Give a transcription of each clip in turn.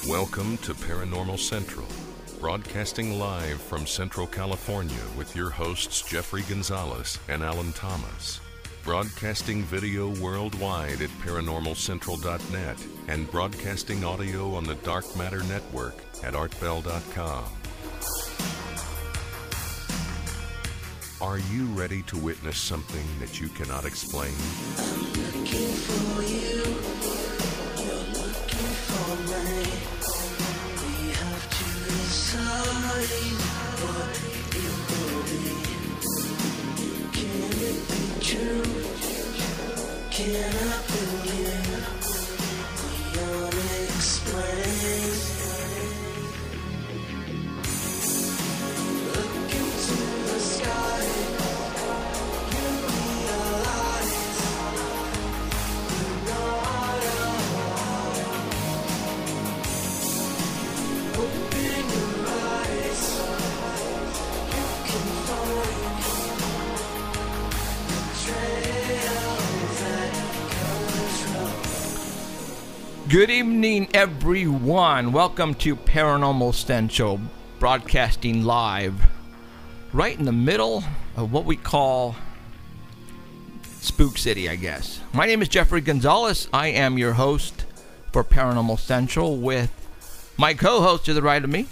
Welcome to Paranormal Central, broadcasting live from Central California with your hosts Jeffrey Gonzalez and Alan Thomas. Broadcasting video worldwide at paranormalcentral.net and broadcasting audio on the Dark Matter Network at artbell.com. Are you ready to witness something that you cannot explain? I'm looking for you. You're looking for me. We have to decide what it will be. Can it be true? Can I believe the unexplained? Look into the sky. You realize you're not alone. Open your eyes. You can find the trails that control. Good evening, everyone. Welcome to Paranormal Central, broadcasting live right in the middle of what we call Spook City, I guess. My name is Jeffrey Gonzalez. I am your host for Paranormal Central with my co-host to the right of me,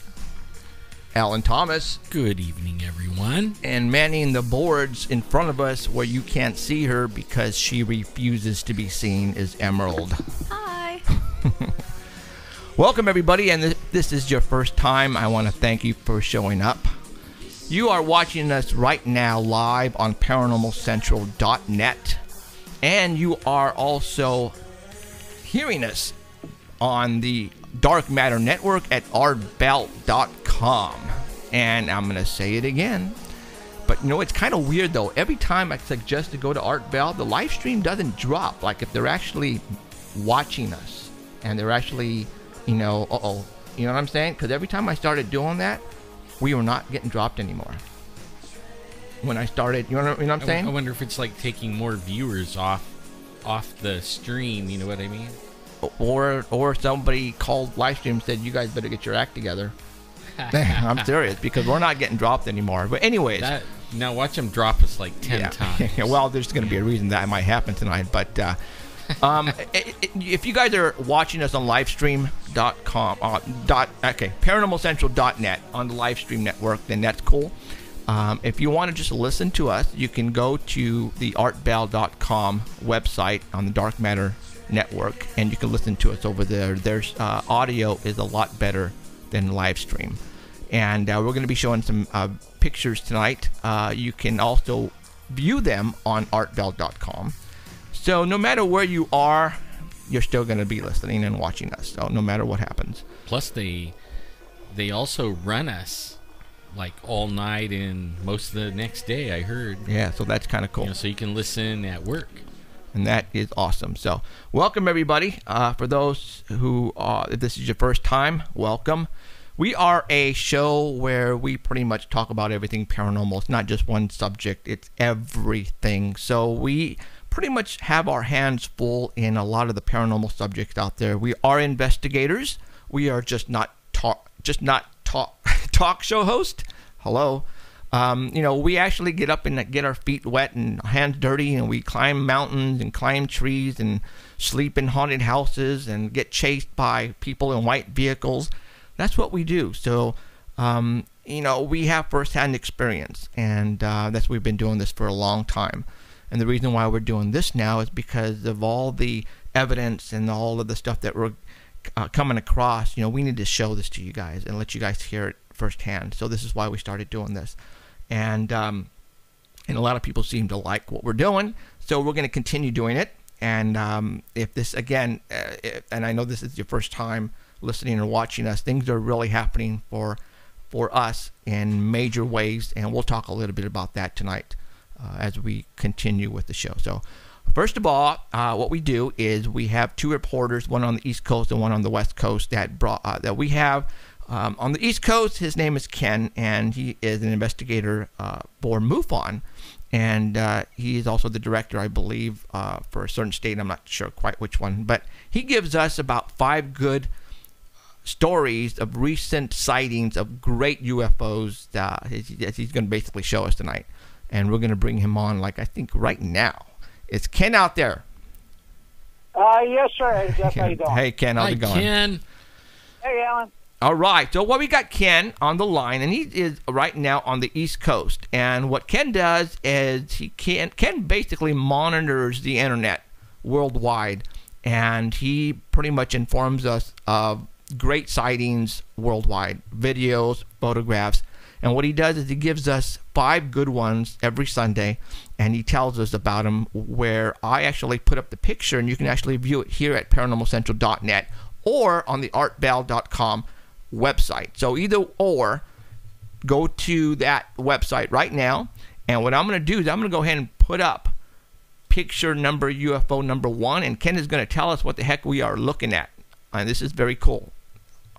Alan Thomas, Good evening, everyone. and manning the boards in front of us where you can't see her because she refuses to be seen is Emerald. Hi. Welcome, everybody, and if this is your first time, I want to thank you for showing up. You are watching us right now live on paranormalcentral.net, and you are also hearing us on the Dark Matter Network at artbell.com. And I'm going to say it again, but you know, it's kind of weird though. Every time I suggest to go to Art Bell, the live stream doesn't drop. Like if they're actually watching us and they're actually, you know, you know what I'm saying? Because every time I started doing that, we were not getting dropped anymore. When I started, you know what I'm saying? I wonder if it's like taking more viewers off the stream. You know what I mean? Or somebody called live stream and said, you guys better get your act together. I'm serious, because we're not getting dropped anymore. But anyways. Now watch them drop us like 10 times. Yeah, well, there's going to be a reason that might happen tonight. But if you guys are watching us on livestream.com, paranormalcentral.net on the livestream network, then that's cool. If you want to just listen to us, you can go to the artbell.com website on the Dark Matter Network, and you can listen to us over there. There's audio is a lot better than live stream, and we're going to be showing some pictures tonight. You can also view them on artbell.com. So no matter where you are, you're still going to be listening and watching us. So no matter what happens. Plus they also run us like all night and most of the next day, I heard. Yeah, so that's kind of cool. You know, so you can listen at work. And that is awesome. So welcome, everybody. For those who, if this is your first time, welcome. We are a show where we pretty much talk about everything paranormal. It's not just one subject. It's everything. So we pretty much have our hands full in a lot of the paranormal subjects out there. We are investigators. We are just not talk show host. Hello. You know, we actually get up and get our feet wet and hands dirty, and we climb mountains and climb trees and sleep in haunted houses and get chased by people in white vehicles. That's what we do. So, you know, we have firsthand experience, and that's we've been doing this for a long time. And the reason why we're doing this now is because of all the evidence and all of the stuff that we're coming across. You know, we need to show this to you guys and let you guys hear it firsthand. So this is why we started doing this. And a lot of people seem to like what we're doing, so we're going to continue doing it. And if this, again, and I know this is your first time listening or watching us, things are really happening for us in major ways, and we'll talk a little bit about that tonight as we continue with the show. So first of all, what we do is we have two reporters, one on the East Coast and one on the West Coast, that we have. On the East Coast, his name is Ken, and he is an investigator for MUFON. And he is also the director, I believe, for a certain state. I'm not sure quite which one. But he gives us about 5 good stories of recent sightings of great UFOs that he's going to basically show us tonight. And we're going to bring him on, like I think right now. Is Ken out there? Yes, sir. Hey, Jeff, how you doing? Hey, Ken, how's Hi, it going? Ken. Hey, Alan. All right. So what we got Ken on the line, and he is right now on the East Coast. And what Ken does is Ken basically monitors the internet worldwide, and he pretty much informs us of great sightings worldwide, videos, photographs. And what he does is he gives us 5 good ones every Sunday, and he tells us about them, where I actually put up the picture, and you can actually view it here at paranormalcentral.net or on the artbell.com website. So either or, go to that website right now, and what I'm going to do is I'm going to go ahead and put up picture number UFO number 1, and Ken is going to tell us what the heck we are looking at. And this is very cool.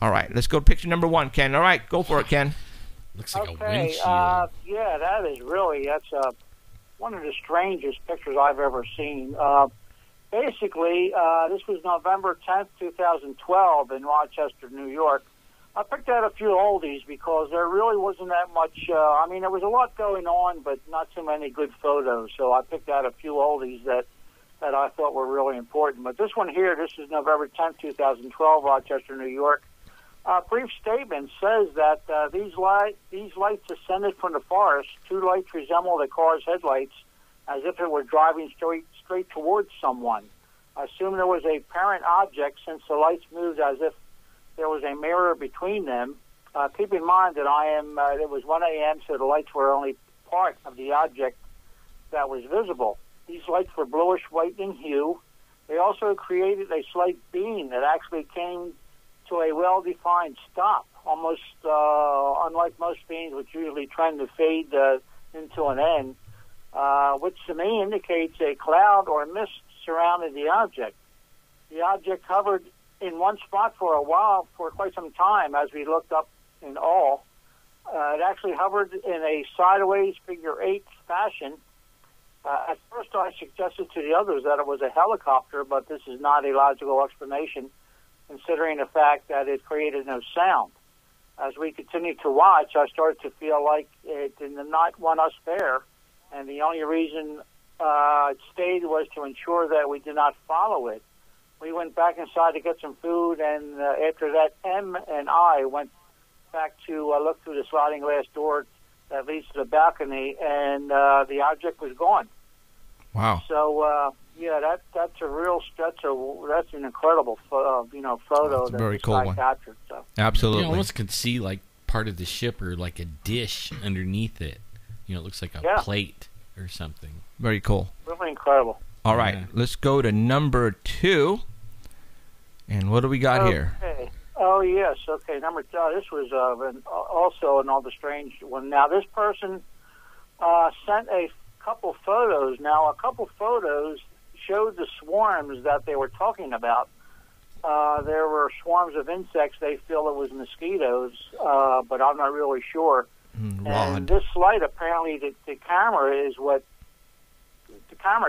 All right, let's go to picture number 1, Ken. All right, go for it, Ken. Looks like a Okay, windshield. yeah, that's one of the strangest pictures I've ever seen. Basically, this was November 10th, 2012 in Rochester, New York. I picked out a few oldies because there really wasn't that much, there was a lot going on, but not too many good photos. So I picked out a few oldies that I thought were really important. But this one here, this is November 10th, 2012, Rochester, New York. A brief statement says that these lights ascended from the forest. 2 lights resembled a car's headlights, as if it were driving straight towards someone. I assume there was a parent object, since the lights moved as if there was a mirror between them. Keep in mind that it was 1 a.m., so the lights were only part of the object that was visible. These lights were bluish-white in hue. They also created a slight beam that actually came to a well-defined stop, almost unlike most beams, which usually trend to fade into an end, which to me indicates a cloud or mist surrounded the object. The object hovered in one spot for a while, for quite some time, as we looked up in awe. It actually hovered in a sideways figure-8 fashion. At first I suggested to the others that it was a helicopter, but this is not a logical explanation, considering the fact that it created no sound. As we continued to watch, I started to feel like it did not want us there, and the only reason it stayed was to ensure that we did not follow it. We went back inside to get some food, and after that, M and I went back to look through the sliding glass door that leads to the balcony, and the object was gone. Wow. So, that's an incredible photo That's a that very this cool guy one. captured. So. Absolutely. You almost could see like part of the ship or like a dish underneath it. It looks like a plate or something. Very cool. Really incredible. All right, let's go to number 2. And what do we got here? Okay. Oh, yes. Okay, number 2. This was also another strange one. Now, this person sent a couple photos. Now, a couple photos showed the swarms that they were talking about. There were swarms of insects. They feel it was mosquitoes, but I'm not really sure. And this light, apparently, the camera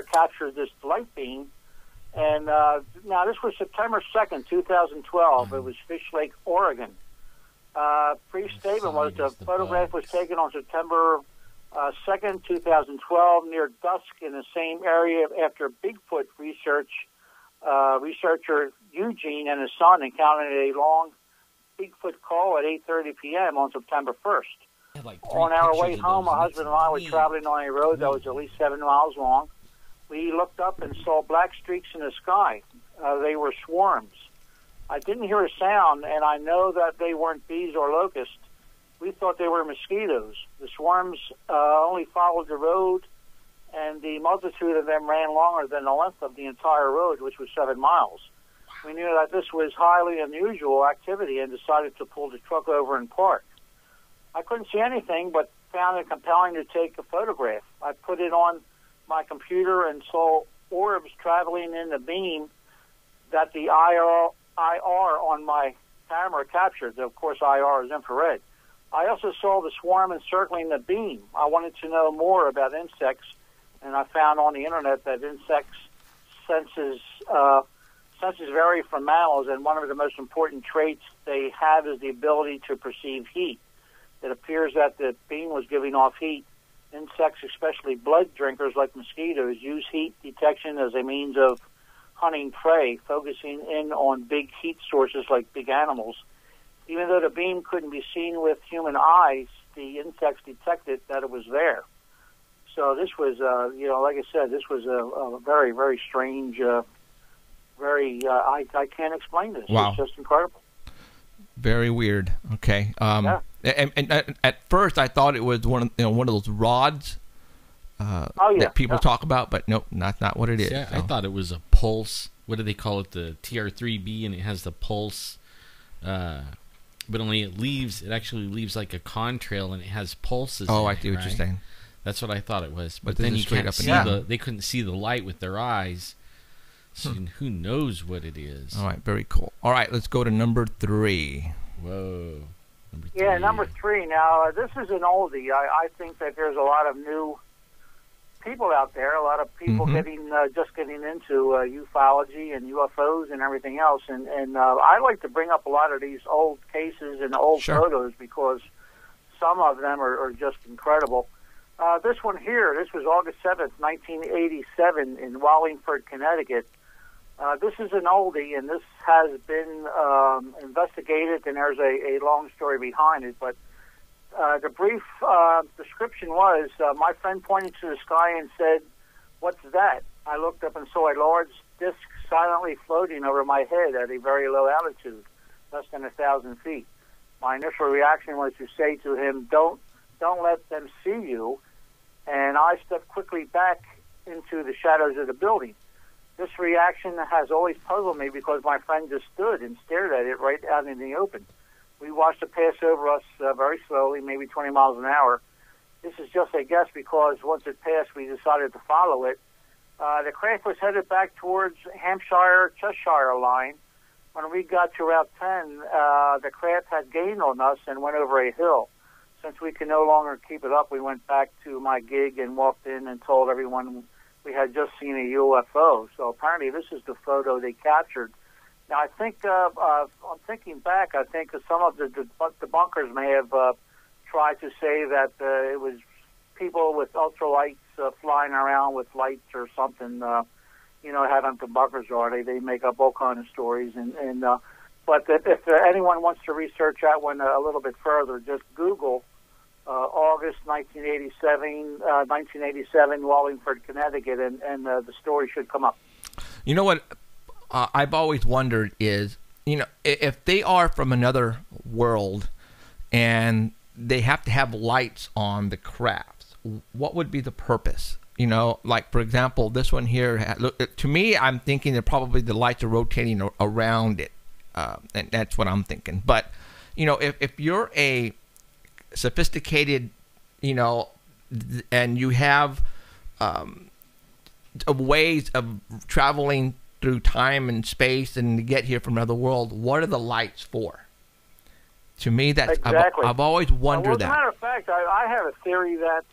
captured this light beam. And now this was September 2nd, 2012. It was Fish Lake, Oregon. Brief statement was the photograph was taken on September 2nd, 2012, near dusk in the same area after Bigfoot researcher Eugene and his son encountered a long Bigfoot call at 8:30 p.m. on September 1st. On our way home, my husband and I were traveling on a road that was at least 7 miles long. We looked up and saw black streaks in the sky. They were swarms. I didn't hear a sound, and I know that they weren't bees or locusts. We thought they were mosquitoes. The swarms only followed the road, and the multitude of them ran longer than the length of the entire road, which was 7 miles. We knew that this was highly unusual activity and decided to pull the truck over and park. I couldn't see anything, but found it compelling to take a photograph. I put it on my computer and saw orbs traveling in the beam that the IR on my camera captured. Of course, IR is infrared. I also saw the swarm encircling the beam. I wanted to know more about insects, and I found on the internet that insects sense senses vary from mammals, and one of the most important traits they have is the ability to perceive heat. It appears that the beam was giving off heat. Insects, especially blood drinkers like mosquitoes, use heat detection as a means of hunting prey, focusing in on big heat sources like big animals. Even though the beam couldn't be seen with human eyes, the insects detected that it was there. So this was, like I said, this was a very, very strange, I can't explain this. Wow. It's just incredible. Very weird. Okay. Yeah. And at first I thought it was one of those rods that people talk about, but nope, not what it is. Yeah, So. I thought it was a pulse. What do they call it? The TR3B, and it has the pulse. But only it actually leaves like a contrail, and it has pulses. Oh, in I it, see what right? you're saying. That's what I thought it was. But this then is you straight can't up and see down. they couldn't see the light with their eyes. So who knows what it is? All right, very cool. All right, let's go to number 3. Whoa. Number Yeah, 3. number 3. Now, this is an oldie. I think that there's a lot of new people out there, a lot of people just getting into ufology and UFOs and everything else. And I like to bring up a lot of these old cases and old Sure. photos because some of them are just incredible. This one here, this was August 7th, 1987 in Wallingford, Connecticut. This is an oldie, and this has been investigated, and there's a long story behind it. But the brief description was, my friend pointed to the sky and said, "What's that?" I looked up and saw a large disc silently floating over my head at a very low altitude, less than 1,000 feet. My initial reaction was to say to him, don't let them see you. And I stepped quickly back into the shadows of the building. This reaction has always puzzled me because my friend just stood and stared at it right out in the open. We watched it pass over us very slowly, maybe 20 miles an hour. This is just a guess because once it passed, we decided to follow it. The craft was headed back towards Hampshire-Cheshire line. When we got to Route 10, the craft had gained on us and went over a hill. Since we could no longer keep it up, we went back to my gig and walked in and told everyone we had just seen a UFO. So apparently this is the photo they captured. Now, I think, I'm thinking back, I think some of the debunkers may have tried to say that it was people with ultralights flying around with lights or something. How them debunkers are. They make up all kinds of stories. But if anyone wants to research that one a little bit further, just Google August 1987, Wallingford, Connecticut, and the story should come up. You know what I've always wondered is, if they are from another world and they have to have lights on the crafts, what would be the purpose? Like, for example, this one here, to me, I'm thinking that probably the lights are rotating around it. And that's what I'm thinking. But, if you're a sophisticated, and you have ways of traveling through time and space and to get here from another world, what are the lights for? To me, that's exactly. I've always wondered As a matter of fact, I have a theory that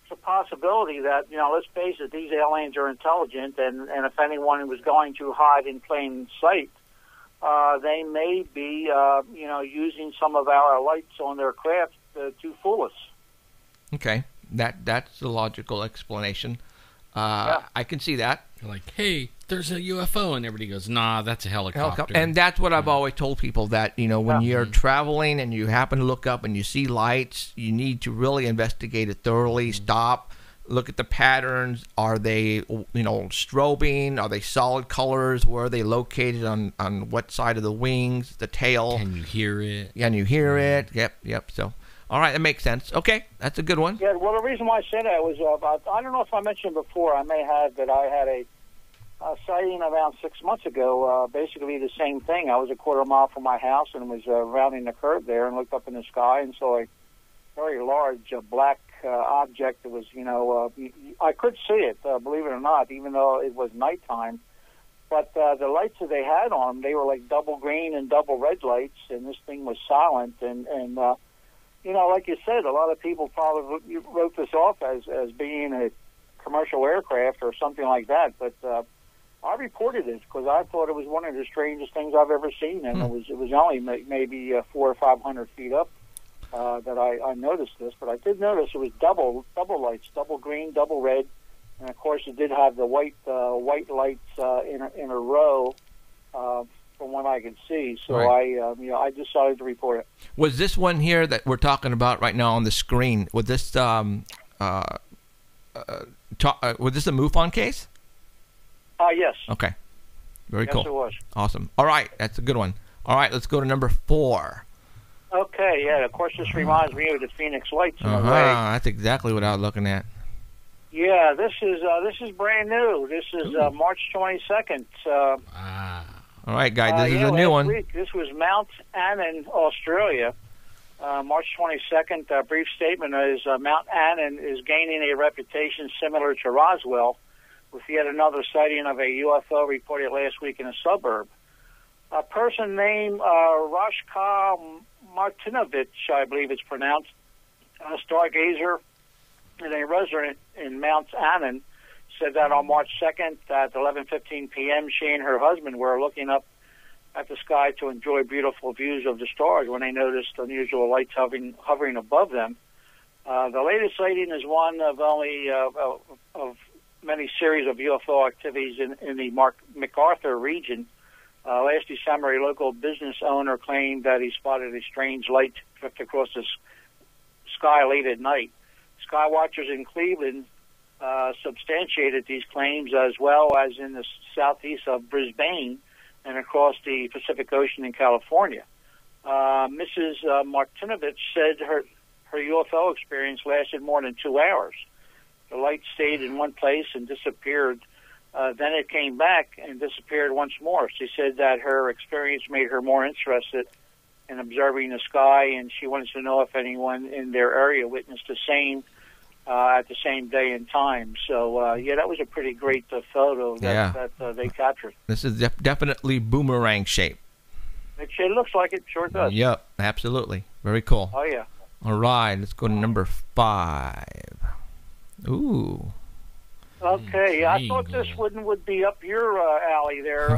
it's a possibility that, let's face it, these aliens are intelligent, and if anyone was going to hide in plain sight, they may be, using some of our lights on their craft to fool us. Okay, that's the logical explanation. Yeah. I can see that. You're like, hey, there's a UFO, and everybody goes, nah, that's a helicopter. And that's what I've always told people, that, when you're traveling and you happen to look up and you see lights, you need to really investigate it thoroughly, stop, look at the patterns. Are they, strobing? Are they solid colors? Where are they located on what side of the wings, the tail? Can you hear it? Can you hear it? Yep. So, all right, that makes sense. Okay, that's a good one. Yeah, well, the reason why I said that was, I don't know if I mentioned before, I may have, that I had a sighting around 6 months ago, basically the same thing. I was a quarter mile from my house and was rounding the curve there and looked up in the sky and saw a very large black object that was, I could see it, believe it or not, even though it was nighttime. But the lights that they had on, they were like double green and double red lights, and this thing was silent. And like you said, a lot of people probably wrote this off as being a commercial aircraft or something like that. But I reported it because I thought it was one of the strangest things I've ever seen, and it was only maybe 400 or 500 feet up that I noticed this. But I did notice it was double lights, double green, double red, and of course it did have the white lights in a row from what I could see. So Right. I decided to report it. Was this one here that we're talking about right now on the screen? Was this was this a MUFON case? Yes. Okay. Very Yes, cool. it was. Awesome. All right, that's a good one. All right, let's go to number 4. Okay, yeah. Of course, this reminds me of the Phoenix Lights in a way. That's exactly what I was looking at. Yeah, this is brand new. This is March 22nd. All right, guys, this is a new last one. Week, this was Mount Annan, Australia. March 22nd. Brief statement is Mount Annan is gaining a reputation similar to Roswell, with yet another sighting of a UFO reported last week in a suburb. A person named Rashka Martinovich, I believe it's pronounced, a stargazer and a resident in Mount Annan, said that on March 2nd at 11:15 p.m., she and her husband were looking up at the sky to enjoy beautiful views of the stars when they noticed unusual lights hovering above them. The latest sighting is one of only of many series of UFO activities in the MacArthur region. Last December, a local business owner claimed that he spotted a strange light drift across the sky late at night. Sky watchers in Cleveland substantiated these claims, as well as in the southeast of Brisbane and across the Pacific Ocean in California. Mrs. Martinovich said her UFO experience lasted more than 2 hours. The light stayed in one place and disappeared. Then it came back and disappeared once more. She said that her experience made her more interested in observing the sky, and she wanted to know if anyone in their area witnessed the same at the same day and time. So, that was a pretty great photo that they captured. This is definitely boomerang shape. It looks like it, sure does. Yep, absolutely. Very cool. Oh, yeah. All right, let's go to number 5. Ooh. Okay, I thought this would be up your alley there.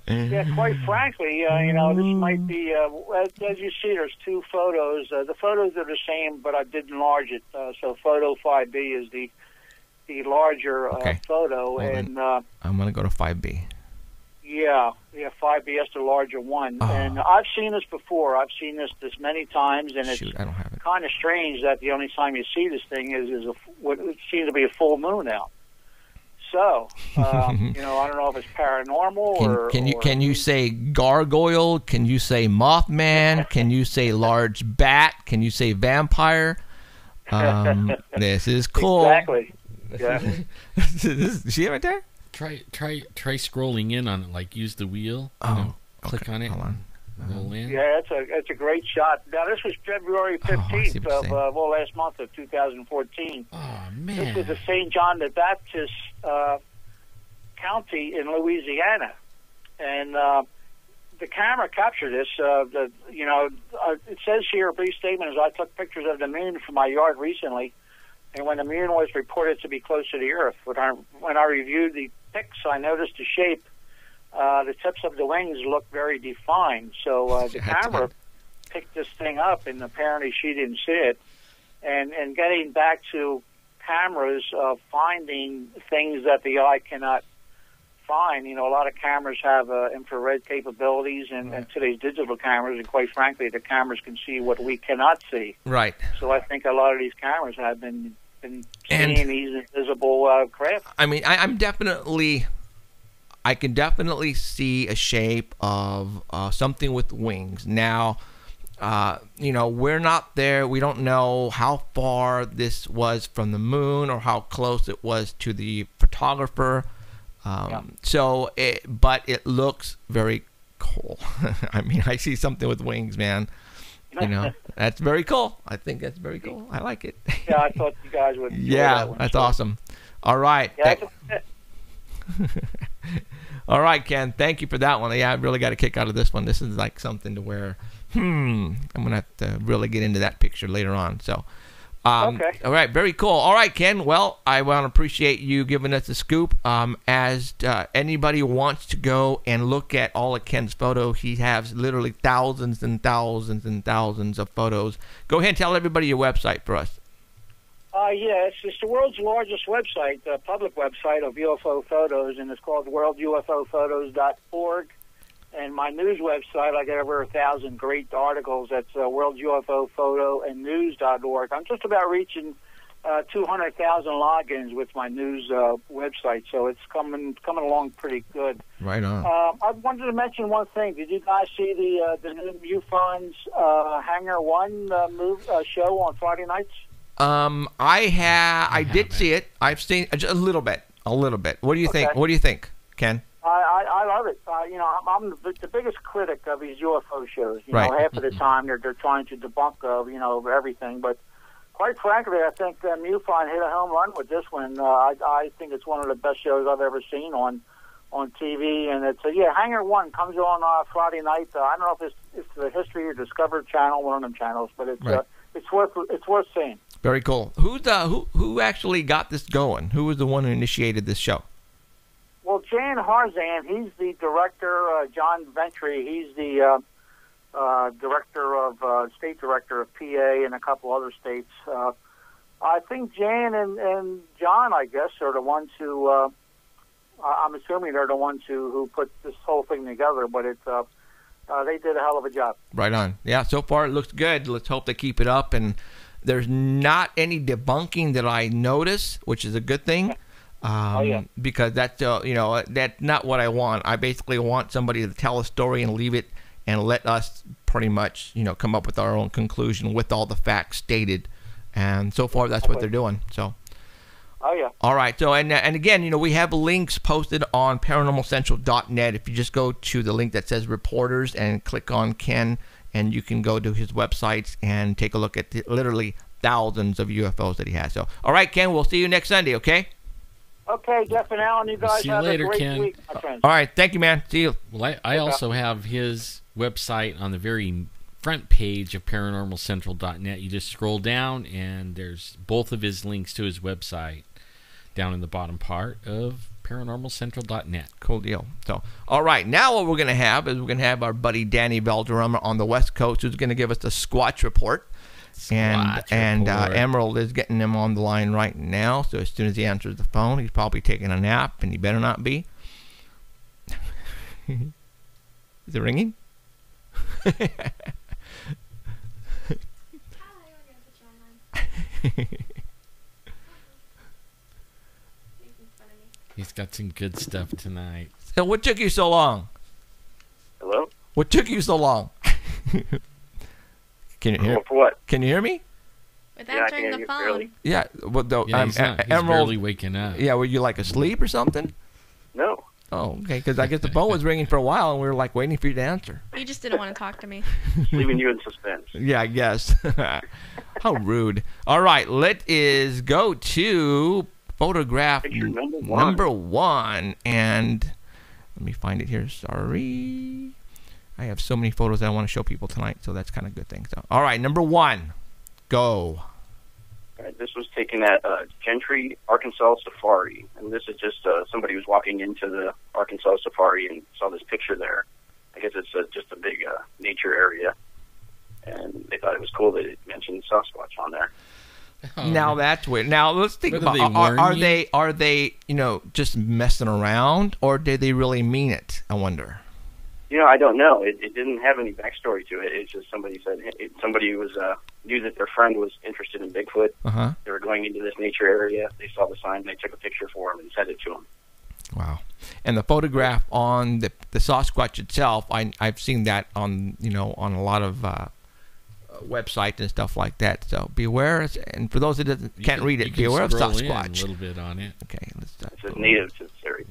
Yeah, quite frankly, this might be, as you see, there's 2 photos. The photos are the same, but I did enlarge it. So photo 5B is the larger photo. Well, and I'm going to go to 5B. Yeah, 5B is the larger one. Oh. And I've seen this before. I've seen this many times, and Shoot, I don't have it. kind of strange that the only time you see this thing is what seems to be a full moon out. So, I don't know if it's paranormal Can you say gargoyle? Can you say Mothman? Can you say large bat? Can you say vampire? This is cool. Exactly. Yeah. See it right there? Try scrolling in on it. Like use the wheel. Click on it. Hold on. Roll in. Yeah, it's a great shot. Now, this was February 15th what you're of last month of 2014. Oh man. This was the St. John the Baptist County in Louisiana, and the camera captured this. It says here, a brief statement is, I took pictures of the moon from my yard recently, and when the moon was reported to be close to the Earth, when I reviewed the pics, I noticed the shape. The tips of the wings look very defined. So the camera picked this thing up, and apparently she didn't see it. And getting back to cameras, finding things that the eye cannot find. A lot of cameras have infrared capabilities, and today's digital cameras, and quite frankly, the cameras can see what we cannot see. Right. So I think a lot of these cameras have been seeing these invisible craft. I mean, I can definitely see a shape of something with wings. Now, we're not there. We don't know how far this was from the moon or how close it was to the photographer. But it looks very cool. I mean, I see something with wings, man. That's very cool. I think that's very cool. I like it. Yeah, I thought you guys would. Yeah, that's awesome. All right. Yeah, All right, Ken. Thank you for that one. Yeah, I really got a kick out of this one. This is like something to where, I'm going to have to really get into that picture later on. So, Okay. All right, very cool. All right, Ken. Well, I want to appreciate you giving us the scoop. As anybody wants to go and look at all of Ken's photos, he has literally thousands and thousands and thousands of photos. Go ahead and tell everybody your website for us. Yeah, it's the world's largest website, public website of UFO photos, and it's called worldufophotos.org. And my news website, I got over 1,000 great articles. That's worldufophotoandnews.org. I'm just about reaching 200,000 logins with my news website, so it's coming along pretty good. Right on. I wanted to mention one thing. Did you guys see the new MUFON's Hangar One show on Friday nights? I did see it. I've seen just a little bit. What do you think? What do you think, Ken? I love it. I'm the biggest critic of these UFO shows. You know, half of the time they're trying to debunk everything. But quite frankly, I think MUFON hit a home run with this one. I think it's one of the best shows I've ever seen on TV. And it's Hangar One comes on Friday night. I don't know if it's the History or Discovery Channel, one of them channels, but it's worth seeing. Very cool. Who actually got this going? Who was the one who initiated this show? Well, Jan Harzan, he's the director. John Ventry, he's the state director of PA and a couple other states. I think Jan and John, I guess, are the ones who. I'm assuming they're the ones who put this whole thing together. But they did a hell of a job. Right on. Yeah. So far, it looks good. Let's hope they keep it up. And there's not any debunking that I notice, which is a good thing. Because that's that's not what I want. I basically want somebody to tell a story and leave it and let us pretty much come up with our own conclusion with all the facts stated. And so far that's what they're doing. So all right. So and again, we have links posted on paranormalcentral.net. If you just go to the link that says reporters and click on Ken, and you can go to his websites and take a look at literally thousands of UFOs that he has. So all right, Ken, we'll see you next Sunday, okay? Okay, Jeff and Alan, you guys have a great week, my friends. All right, thank you, man. See you. Well, I also have his website on the very front page of paranormalcentral.net. You just scroll down, and there's both of his links to his website down in the bottom part of paranormalcentral.net. Cool deal. So, all right, now what we're going to have is our buddy Danny Valderrama on the West Coast, who's going to give us the Squatch Report. And Emerald is getting him on the line right now. So as soon as he answers the phone, he's probably taking a nap, and he better not be. Is it ringing? He's got some good stuff tonight. So what took you so long? Hello? What took you so long? Can you hear? For what? Can you hear me? With answering the phone. Barely. Yeah. Well, though, he's Emerald, barely waking up. Yeah. Were you like asleep or something? No. Oh, okay. Because I guess the phone was ringing for a while, and we were like waiting for you to answer. You just didn't want to talk to me. Leaving you in suspense. Yeah, I guess. How rude. All right. Let us go to photograph Picture number one. And let me find it here. Sorry. I have so many photos that I want to show people tonight, so that's kind of a good thing. So, all right, number one, go. All right, this was taken at Gentry, Arkansas Safari, and this is just somebody who's walking into the Arkansas Safari and saw this picture there. I guess it's just a big nature area, and they thought it was cool that it mentioned Sasquatch on there. Now that's weird. Now let's think about are they just messing around, or did they really mean it? I wonder. I don't know. It didn't have any backstory to it. It's just somebody said somebody was knew that their friend was interested in Bigfoot. Uh-huh. They were going into this nature area. They saw the sign. They took a picture for him and sent it to him. Wow. And the photograph on the Sasquatch itself, I've seen that on on a lot of websites and stuff like that. So beware. And for those that can't read it, beware of Sasquatch. A little bit on it. Okay. Let's. It says native to this area.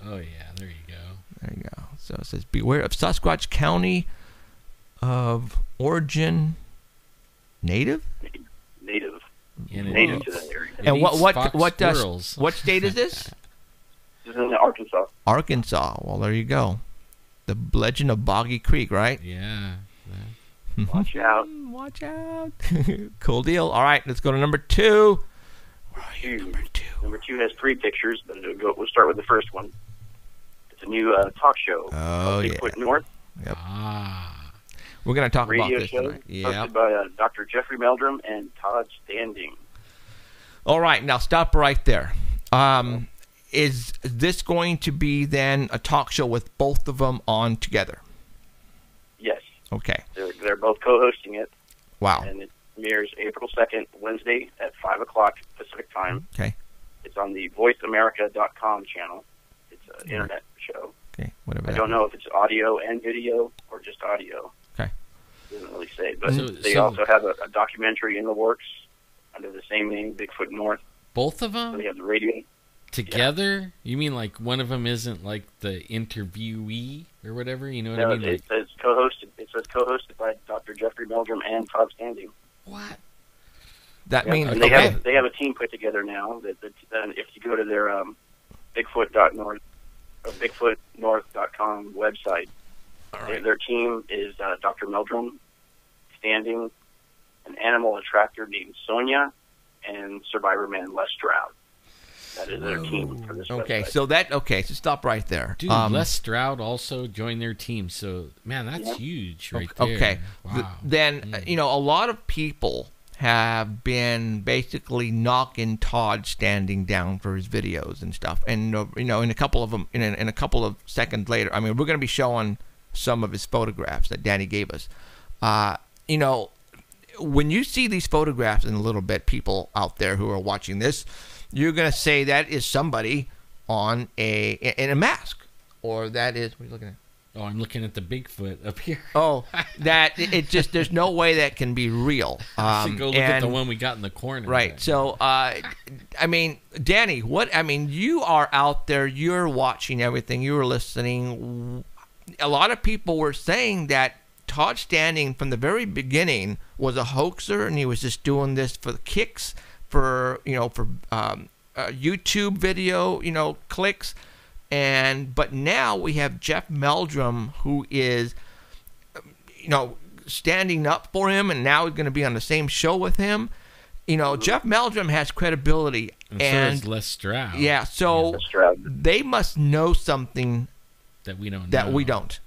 Oh yeah, there you go. There you go. So it says, beware of Sasquatch, county of origin, native? Native. Native to that area. And what state is this? This is in Arkansas. Arkansas. Well, there you go. The legend of Boggy Creek, right? Yeah. Watch out. Watch out. Cool deal. All right, let's go to number 2. Where are you, number 2? Number 2 has 3 pictures, but we'll start with the first one. It's a new talk show. Oh, Bigfoot yeah. North. Yep. Ah. We're going to talk about Radio this show tonight. Yeah. hosted by Dr. Jeffrey Meldrum and Todd Standing. All right, now stop right there. Is this going to be then a talk show with both of them on together? Yes. Okay. They're both co-hosting it. Wow. And it premieres April 2nd, Wednesday at 5 o'clock Pacific time. Okay. It's on the voiceamerica.com channel. It's an internet show. Okay. Whatever. I that don't know if it's audio and video or just audio. Okay. Doesn't really say. But they So- also have a documentary in the works under the same name, Bigfoot North. Both of So them they have the radio. together? You mean like one of them isn't like the interviewee or whatever? You know what No, I mean? it says co-hosted. It says co-hosted by Dr. Jeffrey Meldrum and Todd Standing. What? That Yeah, means and they okay. have a team put together now. That if you go to their Bigfoot.north or BigfootNorth.com website, their team is Dr. Meldrum, Standing, an animal attractor named Sonia, and Survivor Man Les Stroud. That is their team for this Okay, website. so stop right there. Dude, Les Stroud also joined their team. So, man, that's huge right there. Okay. Wow. Then a lot of people have been basically knocking Todd Standing down for his videos and stuff. And in a couple of them, in a couple of seconds later, I mean, we're going to be showing some of his photographs that Danny gave us. When you see these photographs in a little bit, people out there who are watching this, you're going to say that is somebody in a mask, or that is, what are you looking at? Oh, I'm looking at the Bigfoot up here. Oh, that it just, there's no way that can be real. I should go look at the one we got in the corner. Right. there. So, I mean, Danny, you are out there, you're watching everything, you're listening. A lot of people were saying that Todd Standing from the very beginning was a hoaxer, and he was just doing this for the kicks, for YouTube video, clicks. But now we have Jeff Meldrum, who is, standing up for him, and now he's going to be on the same show with him. Jeff Meldrum has credibility, and so is Les Stroud. Yeah, so Les Stroud. they must know something that we don't. that know. we don't.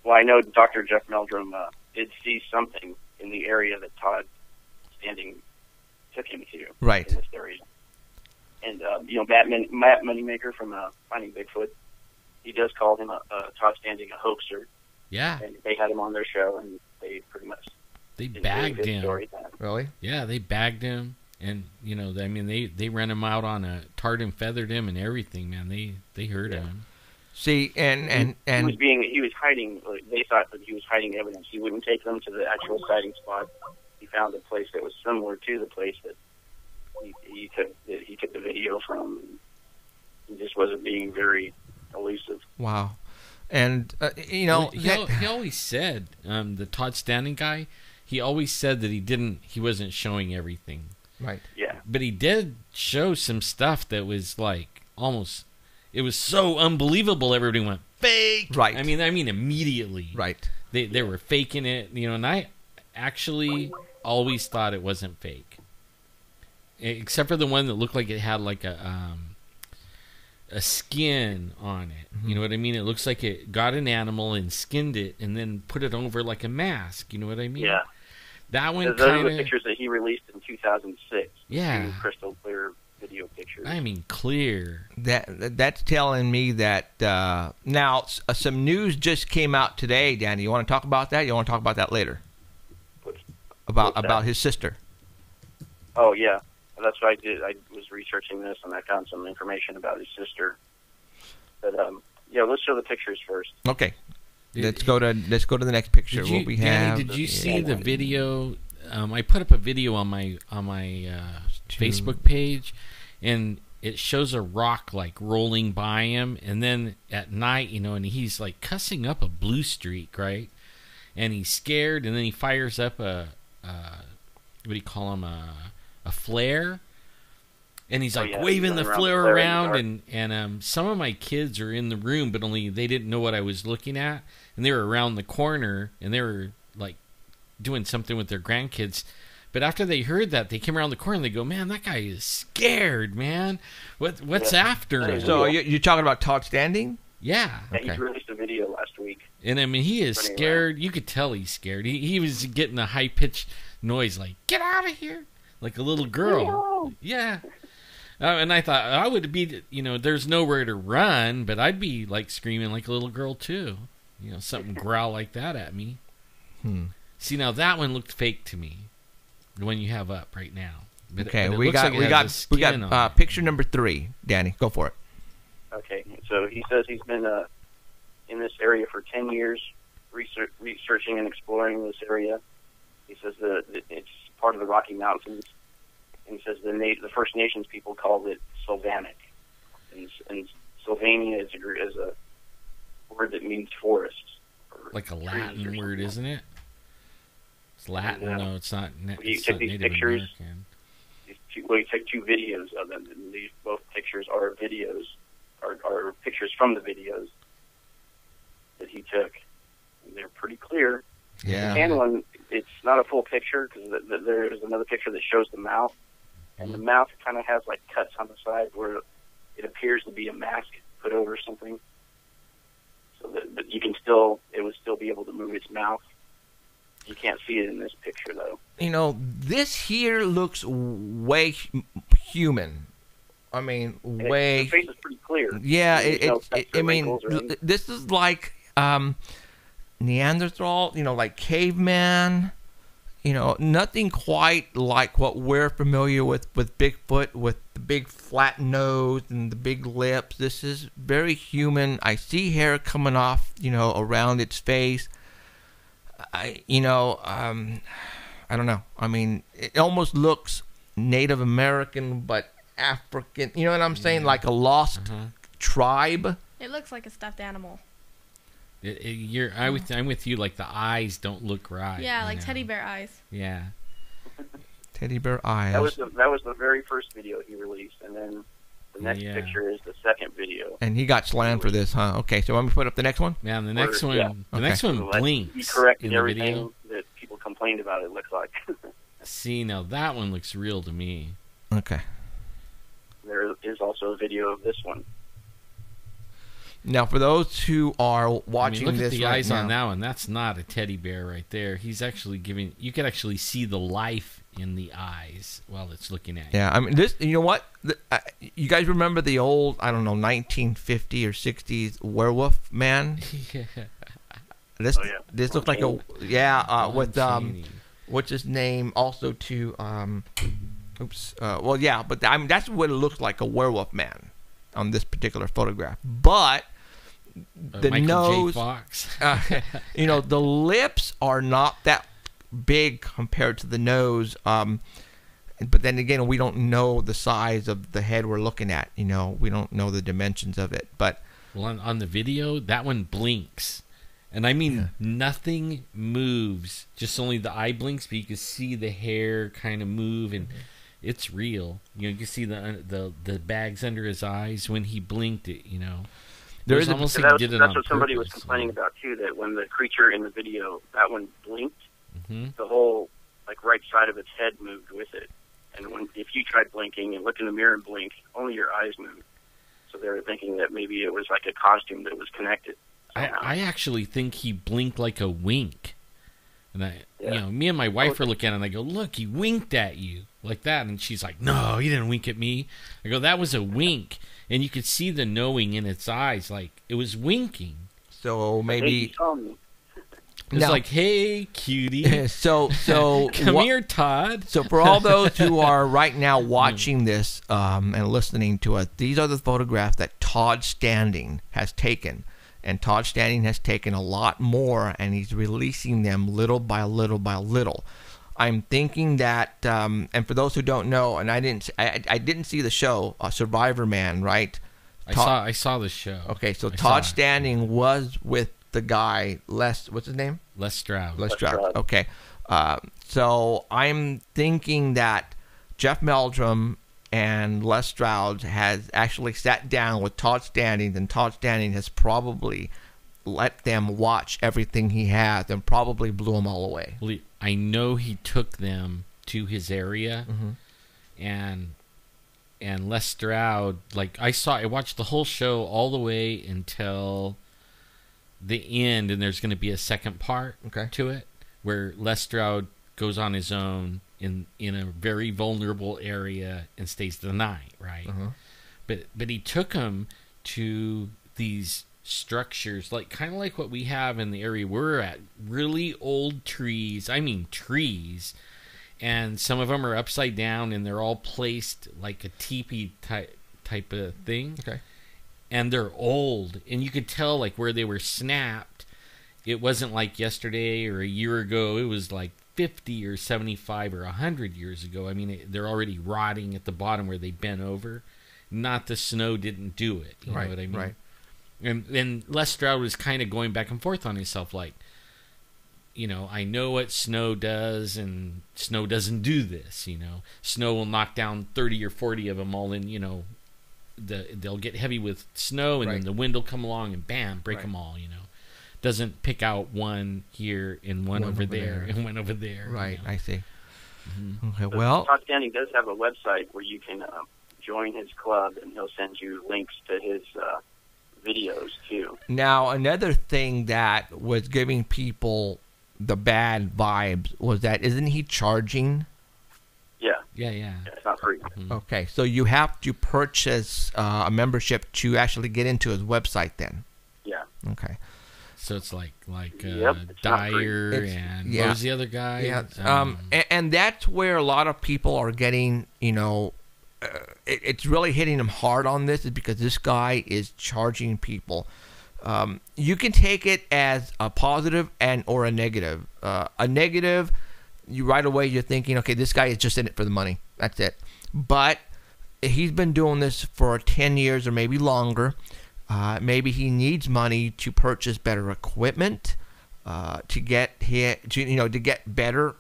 Well, I know Dr. Jeff Meldrum did see something in the area that Todd Standing took him to. Right. In this area. And, Matt Moneymaker from Finding Bigfoot, he does call him Todd Standing a hoaxer. Yeah. And they had him on their show, and they pretty much They bagged him. Really? Yeah, they bagged him. And, they ran him out on a tarred and feathered him and everything, man. They hurt him. See, and he was hiding. They thought that he was hiding evidence. He wouldn't take them to the actual sighting spot. He found a place that was similar to the place that he took the video from. He just wasn't being very elusive. Wow. And he always said, the Todd Standing guy, he always said that he wasn't showing everything. Right. Yeah. But he did show some stuff that was like almost. It was so unbelievable. Everybody went fake. Right. I mean, immediately. Right. They were faking it, and I actually always thought it wasn't fake, except for the one that looked like it had like a skin on it. Mm-hmm. You know what I mean? It looks like it got an animal and skinned it and then put it over like a mask. You know what I mean? Yeah. That one Those are kind the of. pictures that he released in 2006. Yeah. Two crystal clear video pictures. I mean, clear. That's telling me that now some news just came out today, Danny. You want to talk about that? You want to talk about that later? What's About that? his sister. Oh, yeah. That's what I did. I was researching this, and I found some information about his sister. But, let's show the pictures first. Okay. Let's go to the next picture. What we have. Danny, did you see the video? I put up a video on my Facebook page, and it shows a rock like rolling by him, and then at night, and he's like cussing up a blue streak, right? And he's scared, and then he fires up a what do you call him, a flare, and he's like waving the flare around, and some of my kids are in the room, but only they didn't know what I was looking at, and they were around the corner, and they were like doing something with their grandkids. But after they heard that, they came around the corner and they go, "Man, that guy is scared, man. What's after him?" So you're talking about Todd Standing? Yeah. He released a video last week. And I mean, he is scared. You could tell he's scared. He was getting a high pitched noise, like "Get out of here!" like a little girl. No. Yeah. And I thought I would be, there's nowhere to run, but I'd be like screaming like a little girl too. Something growl like that at me. See, now that one looked fake to me. The one you have up right now. But, Okay, but it we looks got like it has a skin on it. picture number 3. Danny, go for it. Okay, so he says he's been in this area for 10 years, researching and exploring this area. He says that it's part of the Rocky Mountains, and he says the First Nations people called it Sylvanic, and Sylvania is a word that means forest. Like a Latin word, isn't it? It's Latin. Yeah. No, it's not. You It's took not these Native pictures. American. He took 2 videos of them, and these both pictures are videos, are pictures from the videos that he took. And they're pretty clear. Yeah. The hand one, it's not a full picture because there's another picture that shows the mouth, and the mouth kind of has like cuts on the side where it appears to be a mask put over something, so that you can it would still be able to move its mouth. You can't see it in this picture though. This here looks way human. I mean, way. The face is pretty clear. Yeah, I mean, this is like Neanderthal, like caveman. Nothing quite like what we're familiar with Bigfoot, with the big flat nose and the big lips. This is very human. I see hair coming off, around its face. I don't know. I mean, it almost looks Native American, but African. You know what I'm saying? Like a lost tribe. It looks like a stuffed animal. I'm with you. Like the eyes don't look right. Yeah, like teddy bear eyes. Yeah. Teddy bear eyes. That was the very first video he released, and then the next picture is the second video. And he got slammed for this, huh? Okay, so let me put up the next one. Yeah, and the next one, next one blinks. He corrected in the everything video. that people complained about. It looks like. See, now that one looks real to me. Okay. There is also a video of this one. Now, for those who are watching look this at the right eyes now, on that one. That's not a teddy bear right there. He's actually giving. You could actually see the life in the eyes while it's looking at you. yeah, I mean, this. You know what? You guys remember the old, 1950 or 60s werewolf man? This this looks like a with what's his name? Also to but I mean that's what it looks like, a werewolf man on this particular photograph, but. The Michael nose, J. Fox. The lips are not that big compared to the nose. But then again, we don't know the size of the head we're looking at. We don't know the dimensions of it. But on the video, that one blinks, and I mean nothing moves. Just only the eye blinks, but you can see the hair kind of move, and it's real. You can see the bags under his eyes when he blinked. There is almost That's did it what on somebody was purpose, complaining about too. That when the creature in the video, that one blinked, Mm-hmm. the whole right side of its head moved with it. And if you tried blinking and looked in the mirror and blink, only your eyes moved. So they were thinking that maybe it was like a costume that was connected. I actually think he blinked like a wink. And me and my wife are looking at it and I go, "Look, he winked at you like that." And she's like, "No, he didn't wink at me." I go, "That was a wink." And you could see the knowing in its eyes, like it was winking. so maybe It's like, "Hey, cutie." so Come here, Todd. So for all those who are right now watching this and listening to us, these are the photographs that Todd Standing has taken. And Todd Standing has taken a lot more, and he's releasing them little by little by little. I'm thinking that, and for those who don't know, and I didn't see the show, Survivor Man, right? I saw the show. Okay, so Todd Standing was with the guy, what's his name? Les Stroud. Les Stroud. Okay. So I'm thinking that Jeff Meldrum and Les Stroud has actually sat down with Todd Standing, and Todd Standing has probably let them watch everything he has and probably blew them all away. Well, I know he took them to his area, and Les Stroud, like I watched the whole show all the way until the end, and there's going to be a second part to it where Les Stroud goes on his own in a very vulnerable area and stays the night, right? But he took them to these structures, like kind of like what we have in the area we're at, really old trees. I mean trees, and some of them are upside down, and they're all placed like a teepee type of thing. And they're old, and you could tell like where they were snapped. It wasn't like yesterday or a year ago. It was like 50 or 75 or 100 years ago. I mean, they're already rotting at the bottom where they bent over. Not the snow didn't do it. You know what I mean? Right. And Les Stroud was kind of going back and forth on himself, like, you know, I know what snow does, and snow doesn't do this. You know, snow will knock down 30 or 40 of them all in, you know, they'll get heavy with snow, and then the wind will come along and bam, break them all. You know, doesn't pick out one here and one over there and one over there. Right, you know? I see. Okay, So well, Todd Standing does have a website where you can join his club, and he'll send you links to his videos too. now another thing that was giving people the bad vibes was that isn't he charging? Yeah. It's not free. Okay, so you have to purchase a membership to actually get into his website then. Yeah. Okay. So it's like it's not free. Dyer and what was the other guy? Yeah. And that's where a lot of people are getting, you know, it's really hitting them hard on this, is because this guy is charging people. You can take it as a positive and or a negative. A negative, you right away you're thinking, okay, this guy is just in it for the money. That's it. But he's been doing this for 10 years or maybe longer. Maybe he needs money to purchase better equipment, to get better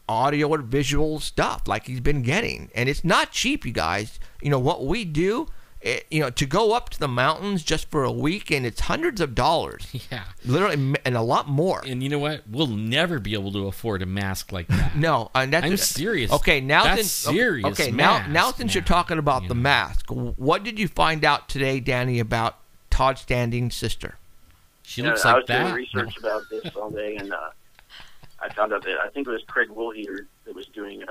audio or visual stuff like he's been getting. And it's not cheap, you guys. You know what we do, to go up to the mountains just for a weekend, it's hundreds of dollars. Yeah. Literally, and a lot more. And you know what? We'll never be able to afford a mask like that. No, and I'm serious. Okay, now that's serious. Okay, mask now since you're talking about the mask, what did you find out today, Danny, about Todd Standing's sister? She looks I like was that. doing research about this all day, and I found out that I think it was Craig Woolheater that was doing.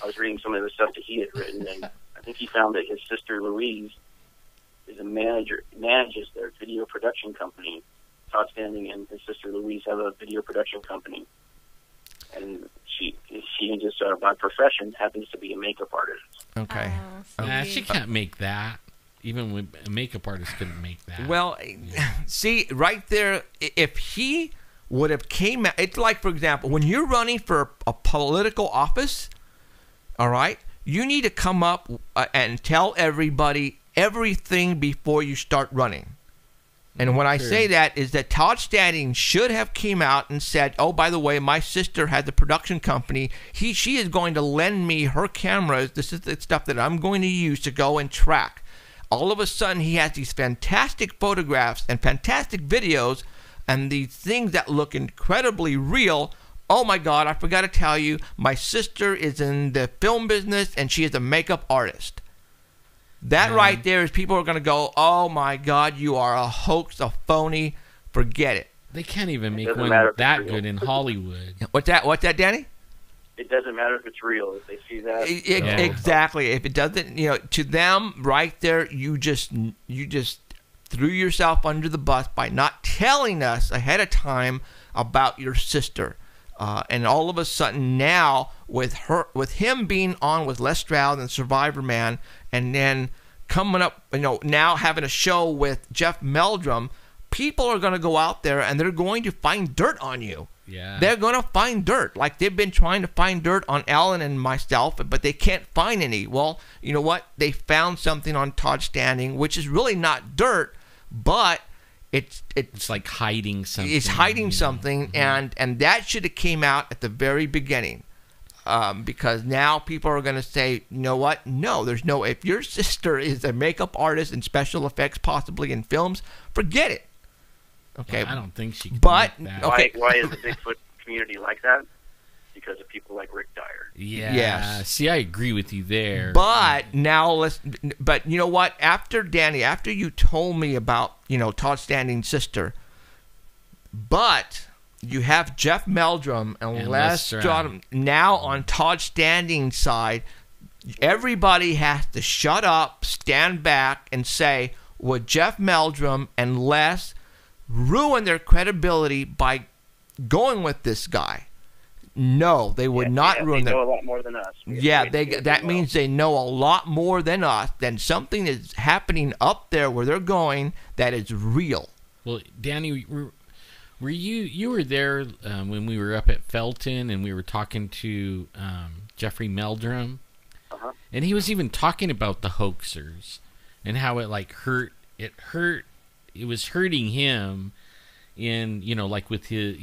I was reading some of the stuff that he had written, and I think he found that his sister Louise is a manages their video production company. Todd Standing and his sister Louise have a video production company, and she just by profession happens to be a makeup artist. Okay. Nah, she can't make that. Even with a makeup artist couldn't make that. Well, see, right there, if he would have came out, it's like, for example, when you're running for a political office, all right, you need to come up and tell everybody everything before you start running. And when I say that is that Todd Standing should have came out and said, oh, by the way, my sister has a production company. She is going to lend me her cameras. This is the stuff that I'm going to use to go and track. All of a sudden, he has these fantastic photographs and fantastic videos and these things that look incredibly real. Oh, my God, I forgot to tell you, my sister is in the film business, and she is a makeup artist. That right there is people are going to go, oh, my God, you are a hoax, a phony. Forget it. They can't even make doesn't one matter if it's that real. good in Hollywood. What's that, Danny? It doesn't matter if it's real. If they see that, Exactly. If it doesn't, to them right there, you just threw yourself under the bus by not telling us ahead of time about your sister. And all of a sudden now, with him being on with Les Stroud and Survivor Man, and then coming up, now having a show with Jeff Meldrum, people are going to go out there and they're going to find dirt on you. Yeah. They're going to find dirt. Like they've been trying to find dirt on Alan and myself, but they can't find any. Well, you know what? They found something on Todd Standing, which is really not dirt, but it's like hiding something. It's hiding something, and that should have came out at the very beginning, because now people are going to say, you know what? No, there's no. If your sister is a makeup artist and special effects, possibly in films, forget it. Okay, I don't think she. Can But- make that. okay. Why is the Bigfoot community like that? Because of people like Rick Dyer. Yeah. Yes. See, I agree with you there. But now but you know what? After Danny, after you told me about, Todd Standing's sister, but you have Jeff Meldrum and And Les Les Stroud. Stroud now on Todd Standing's side. Everybody has to shut up, stand back, and say, would Jeff Meldrum and Les ruin their credibility by going with this guy? No, they would not ruin They their. know a lot more than us. We have Yeah, to wait to see what that they means they know a lot more than us. Then something is happening up there where they're going that is real. Well, Danny, were you were there when we were up at Felton and we were talking to Jeffrey Meldrum, Uh-huh. and he was even talking about the hoaxers and how it hurt. It was hurting him in like with his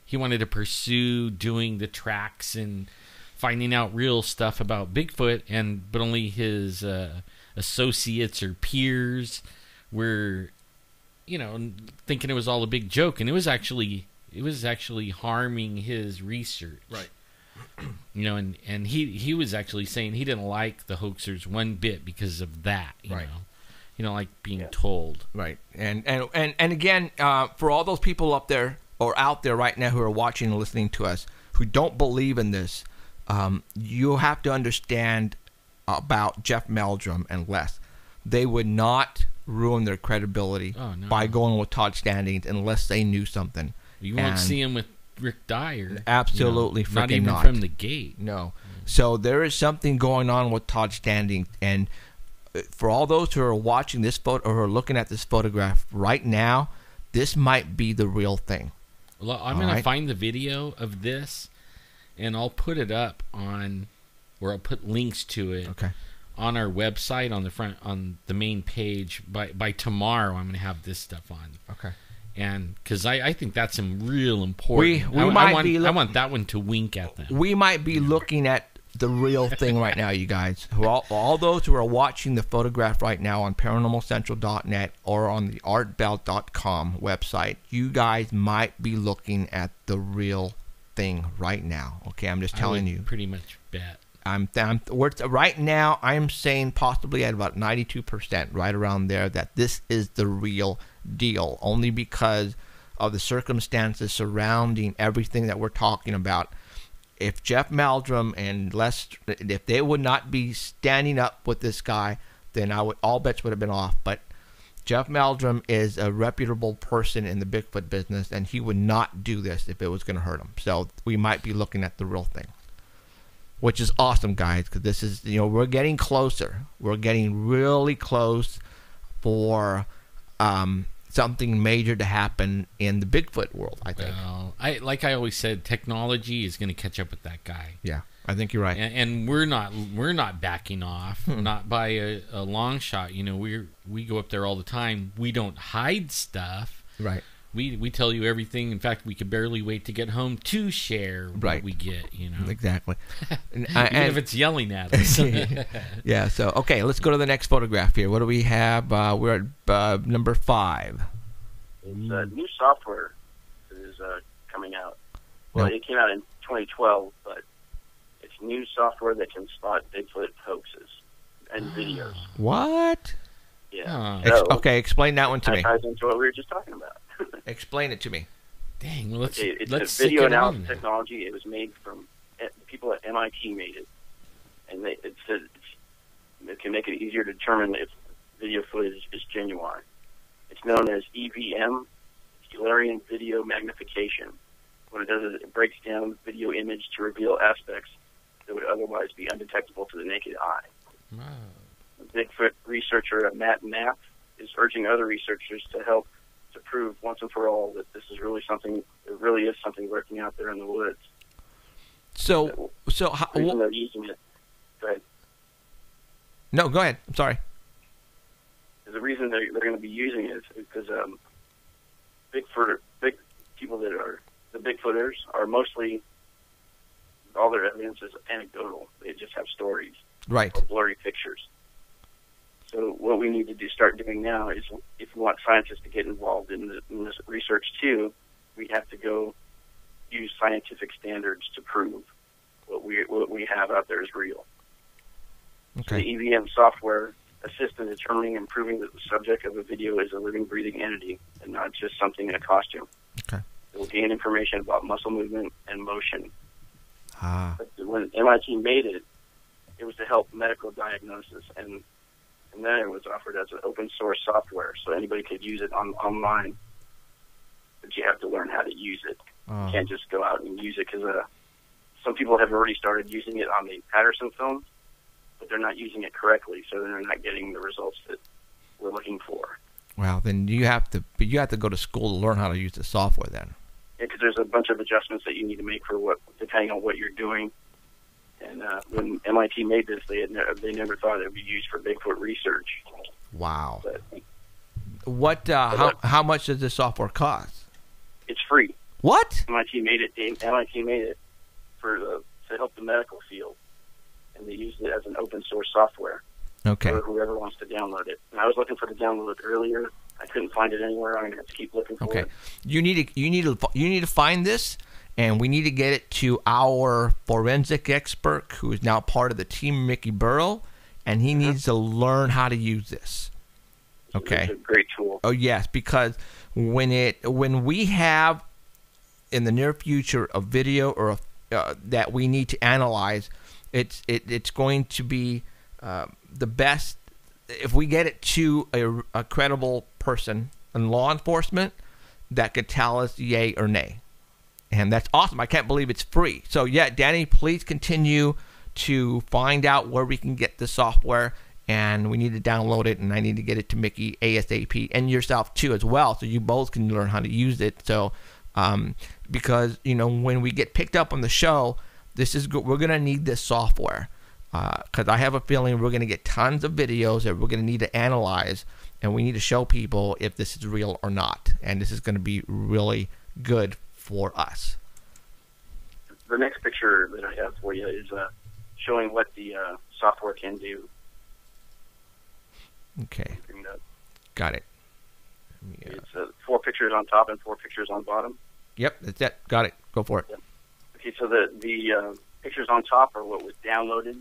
he wanted to pursue doing the tracks and finding out real stuff about Bigfoot, but only his associates or peers were thinking it was all a big joke, and it was actually harming his research. Right. And he was actually saying he didn't like the hoaxers one bit because of that. Right. Like being told. Right. And again, for all those people up there or out there right now who are watching and listening to us who don't believe in this, you have to understand about Jeff Meldrum and Les. They would not ruin their credibility by going with Todd Standing unless they knew something. You won't see him with Rick Dyer. Absolutely, not freaking even not. from the gate. No. So there is something going on with Todd Standing, and for all those who are watching this photo or who are looking at this photograph right now, this might be the real thing. Well, I'm going to find the video of this, and I'll put it up I'll put links to it. Okay. On our website on the main page by tomorrow. I'm going to have this stuff on. Okay. And because I think that's some real important. We I want that one to wink at them. We might be looking at the real thing right now, you guys. All those who are watching the photograph right now on ParanormalCentral.net or on the ArtBelt.com website, you guys might be looking at the real thing right now. Okay, I'm just telling you. Pretty much bet. Right now, I'm saying possibly at about 92%, right around there, that this is the real deal, only because of the circumstances surrounding everything that we're talking about. If Jeff Meldrum and Les, if they would not be standing up with this guy, then all bets would have been off. But Jeff Meldrum is a reputable person in the Bigfoot business, and he would not do this if it was going to hurt him. So we might be looking at the real thing. Which is awesome, guys, because this is, we're getting closer. We're getting really close for something major to happen in the Bigfoot world, I think. Well, I always said, technology is going to catch up with that guy. Yeah, I think you're right. And we're not backing off, not by a long shot. We go up there all the time. We don't hide stuff. Right. We tell you everything. In fact, we could barely wait to get home to share what we get, Exactly. Even if it's yelling at us. Yeah, so, okay, let's go to the next photograph here. What do we have? We're at number 5. It's new software that is coming out. Well, it came out in 2012, but it's new software that can spot Bigfoot hoaxes and videos. What? Yeah. Okay, explain that one to me. That ties into what we were just talking about. Explain it to me. Dang, well, let's a video analysis technology. It was made from people at MIT made it, and it said it can make it easier to determine if video footage is genuine. It's known as EVM, Eulerian Video Magnification. What it does is it breaks down video image to reveal aspects that would otherwise be undetectable to the naked eye. Wow. Bigfoot researcher Matt Knapp is urging other researchers to help to prove once and for all that this is really something. It really is something lurking out there in the woods. So how, the reason they're using it. Go ahead. No, go ahead. I'm sorry. The reason they're going to be using it is because big people that are the Bigfooters are mostly all their evidence is anecdotal. They just have stories, right, or blurry pictures. So what we need to start doing now is, if we want scientists to get involved in this research too, we have to go use scientific standards to prove what we have out there is real. Okay. So the EVM software assists in determining and proving that the subject of a video is a living, breathing entity and not just something in a costume. Okay. It will gain information about muscle movement and motion. Ah. But when MIT made it, it was to help medical diagnosis, and then it was offered as an open source software, so anybody could use it online. But you have to learn how to use it. Oh. You can't just go out and use it, because some people have already started using it on the Patterson films, but they're not using it correctly, so they're not getting the results that we're looking for. Well, then you have to go to school to learn how to use the software then. Yeah, because there's a bunch of adjustments that you need to make for depending on what you're doing. And when MIT made this, they never thought it would be used for Bigfoot research. Wow. But What? How much does this software cost? it's free. What? MIT made it to help the medical field, and they used it as an open source software Okay. for whoever wants to download it. And I was looking for the download earlier. I couldn't find it anywhere. I'm gonna have to keep looking for Okay. it. You need to find this, and we need to get it to our forensic expert, who is now part of the team, Mickey Burrow, and he needs to learn how to use this. Okay. It's a great tool. Oh yes, because when we have in the near future a video or that we need to analyze, it's going to be the best if we get it to a credible person in law enforcement that could tell us yay or nay. And that's awesome. I can't believe it's free. So yeah, Danny, please continue to find out where we can get the software, and we need to download it, and I need to get it to Mickey ASAP, and yourself too as well, so you both can learn how to use it. So because when we get picked up on the show, we're gonna need this software, because I have a feeling we're gonna get tons of videos that we're gonna need to analyze, and we need to show people if this is real or not, and this is gonna be really good for us. The next picture that I have for you is showing what the software can do. Okay, Bring it up. got it. It's 4 pictures on top and 4 pictures on bottom. Yep, that's it. Got it. Go for it. Okay, so the pictures on top are what was downloaded,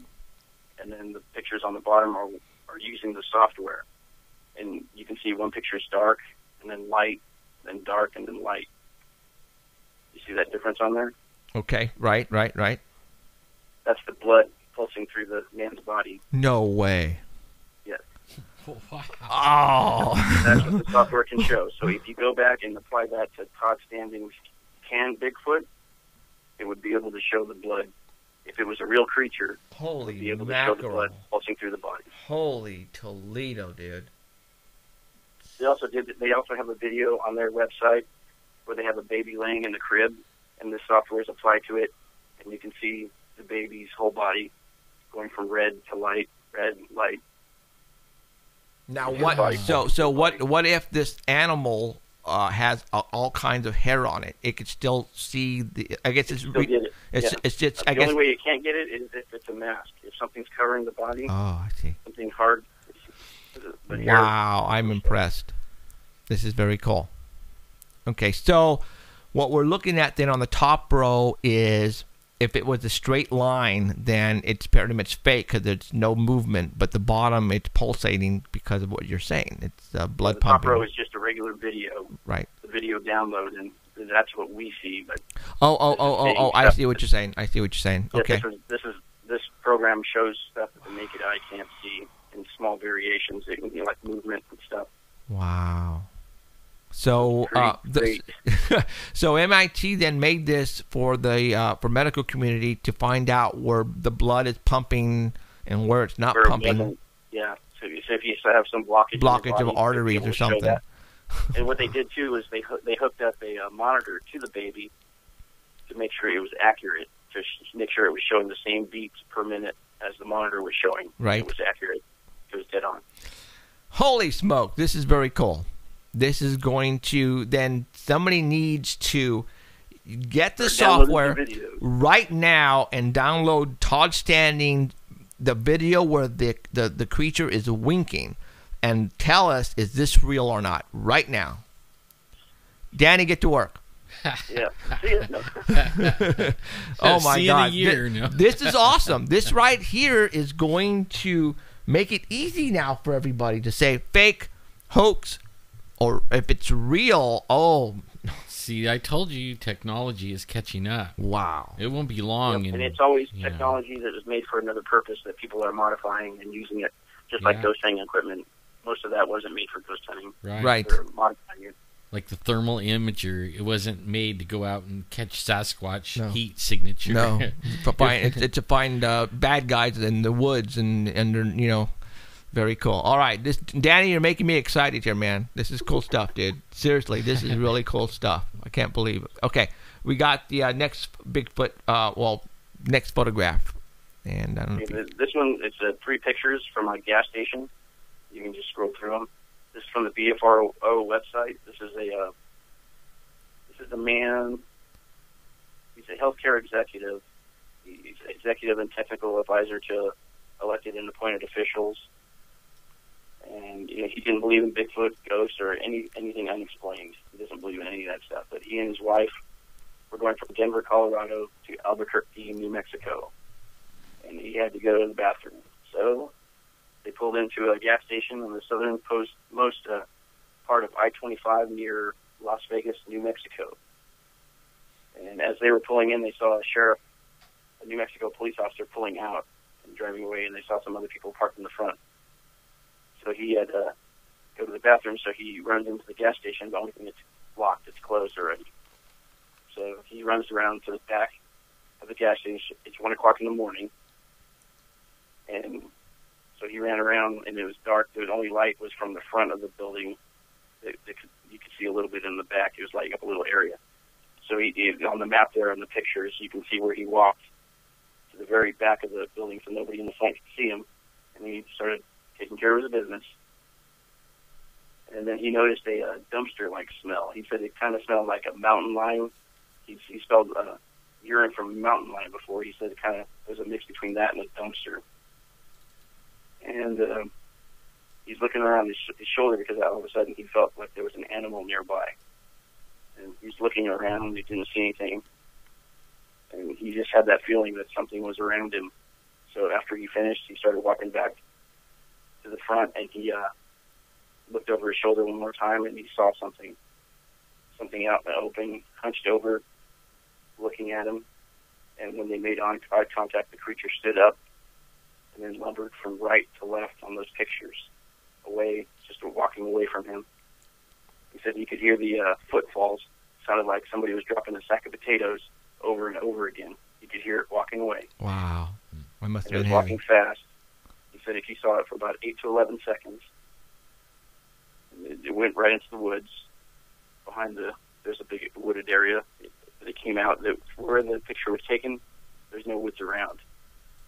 and then the pictures on the bottom are using the software. And you can see one picture is dark, and then light, then dark, and then light. You see that difference on there? Okay, right. That's the blood pulsing through the man's body. No way. Yes. Wow. Oh. That's what the software can show. So if you go back and apply that to Todd Standing's canned Bigfoot, it would be able to show the blood. If it was a real creature, it would Holy be able to show the mackerel. blood pulsing through the body. Holy Toledo, dude. They also have a video on their website where they have a baby laying in the crib, and this software is applied to it, and you can see the baby's whole body going from red to light, red, light. Now Yeah, what? body. So what if this animal has all kinds of hair on it? It could still see the. I guess it's. Still get it. It's Yeah. it's just. The I guess. only way you can't get it is if it's a mask. If something's covering the body, Oh, I see. something hard. But here- Wow, I'm impressed. This is very cool. Okay, so what we're looking at then on the top row is if it was a straight line, then it's pretty much fake because there's no movement. But the bottom, it's pulsating because of what you're saying. It's blood the top pumping. row is just a regular video, Right. the video download, and that's what we see. But Oh! I see what you're saying. yeah, Okay. this program shows stuff that the naked eye can't see in small variations. It can be like movement and stuff. Wow. So, Pretty so MIT then made this for the for medical community to find out where the blood is pumping and where it's not Where it pumping. wasn't- Yeah, so if you have some blockage in your Blockage of body, arteries you'll be or able to show something. that. And what they did too is they hooked up a monitor to the baby to make sure it was accurate, to make sure it was showing the same beats per minute as the monitor was showing. Right. It was accurate. It was dead on. Holy smoke! This is very cool. This is going to then somebody needs to get the Or download software the video. right now and download Todd Standing, the video where the creature is winking. and tell us, is this real or not, right now. Danny, get to work. Yeah. See it? No. Oh my See you in a God! year, no? This is awesome. This right here is going to make it easy now for everybody to say fake, hoax, or if it's real. Oh, See, I told you technology is catching up. wow! It won't be long. And it's always you know. technology that is made for another purpose that people are modifying and using it, just like Yeah. ghost hunting equipment. Most of that wasn't made for ghost hunting. Right. They're modifying it. Like the thermal imager, it wasn't made to go out and catch Sasquatch No. heat signature. No, it's to find bad guys in the woods and they're, very cool. All right, Danny, you're making me excited here, man. This is cool stuff, dude. Seriously, this is really cool stuff. I can't believe it. Okay, we got the next Bigfoot, next photograph, and I don't know. This one, it's 3 pictures from a gas station. You can just scroll through them. This is from the BFRO website. This is a man. He's a healthcare executive. He's executive and technical advisor to elected and appointed officials. And he didn't believe in Bigfoot, ghosts, or anything unexplained. He doesn't believe in any of that stuff. But he and his wife were going from Denver, Colorado to Albuquerque, New Mexico. And he had to go to the bathroom. So they pulled into a gas station in the southernmost part of I-25 near Las Vegas, New Mexico. And as they were pulling in, they saw a New Mexico police officer pulling out and driving away, and they saw some other people parked in the front. So he had to go to the bathroom, so he runs into the gas station. The only thing that's locked, it's closed already. So he runs around to the back of the gas station. It's 1 o'clock in the morning. And so he ran around, and it was dark. The only light was from the front of the building. You could see a little bit in the back. It was lighting up a little area. So he on the map there in the pictures, you can see where he walked to the very back of the building so nobody in the front could see him. And he started taking care of his business. And then he noticed a dumpster-like smell. He said it kind of smelled like a mountain lion. He smelled urine from a mountain lion before. He said it kind of was a mix between that and a dumpster. And he's looking around his shoulder because all of a sudden he felt like there was an animal nearby. And he's looking around and he didn't see anything. And he just had that feeling that something was around him. So after he finished, he started walking back to the front, and he looked over his shoulder one more time, and he saw something out in the open, hunched over, looking at him. And when they made eye contact, the creature stood up and then lumbered from right to left on those pictures, away, just walking away from him. He said he could hear the footfalls. It sounded like somebody was dropping a sack of potatoes over and over again. He could hear it walking away. Wow, I must And have it been was heavy. walking fast. He said he saw it for about 8 to 11 seconds. It went right into the woods. Behind there's a big wooded area. It came out. Where the picture was taken, there's no woods around.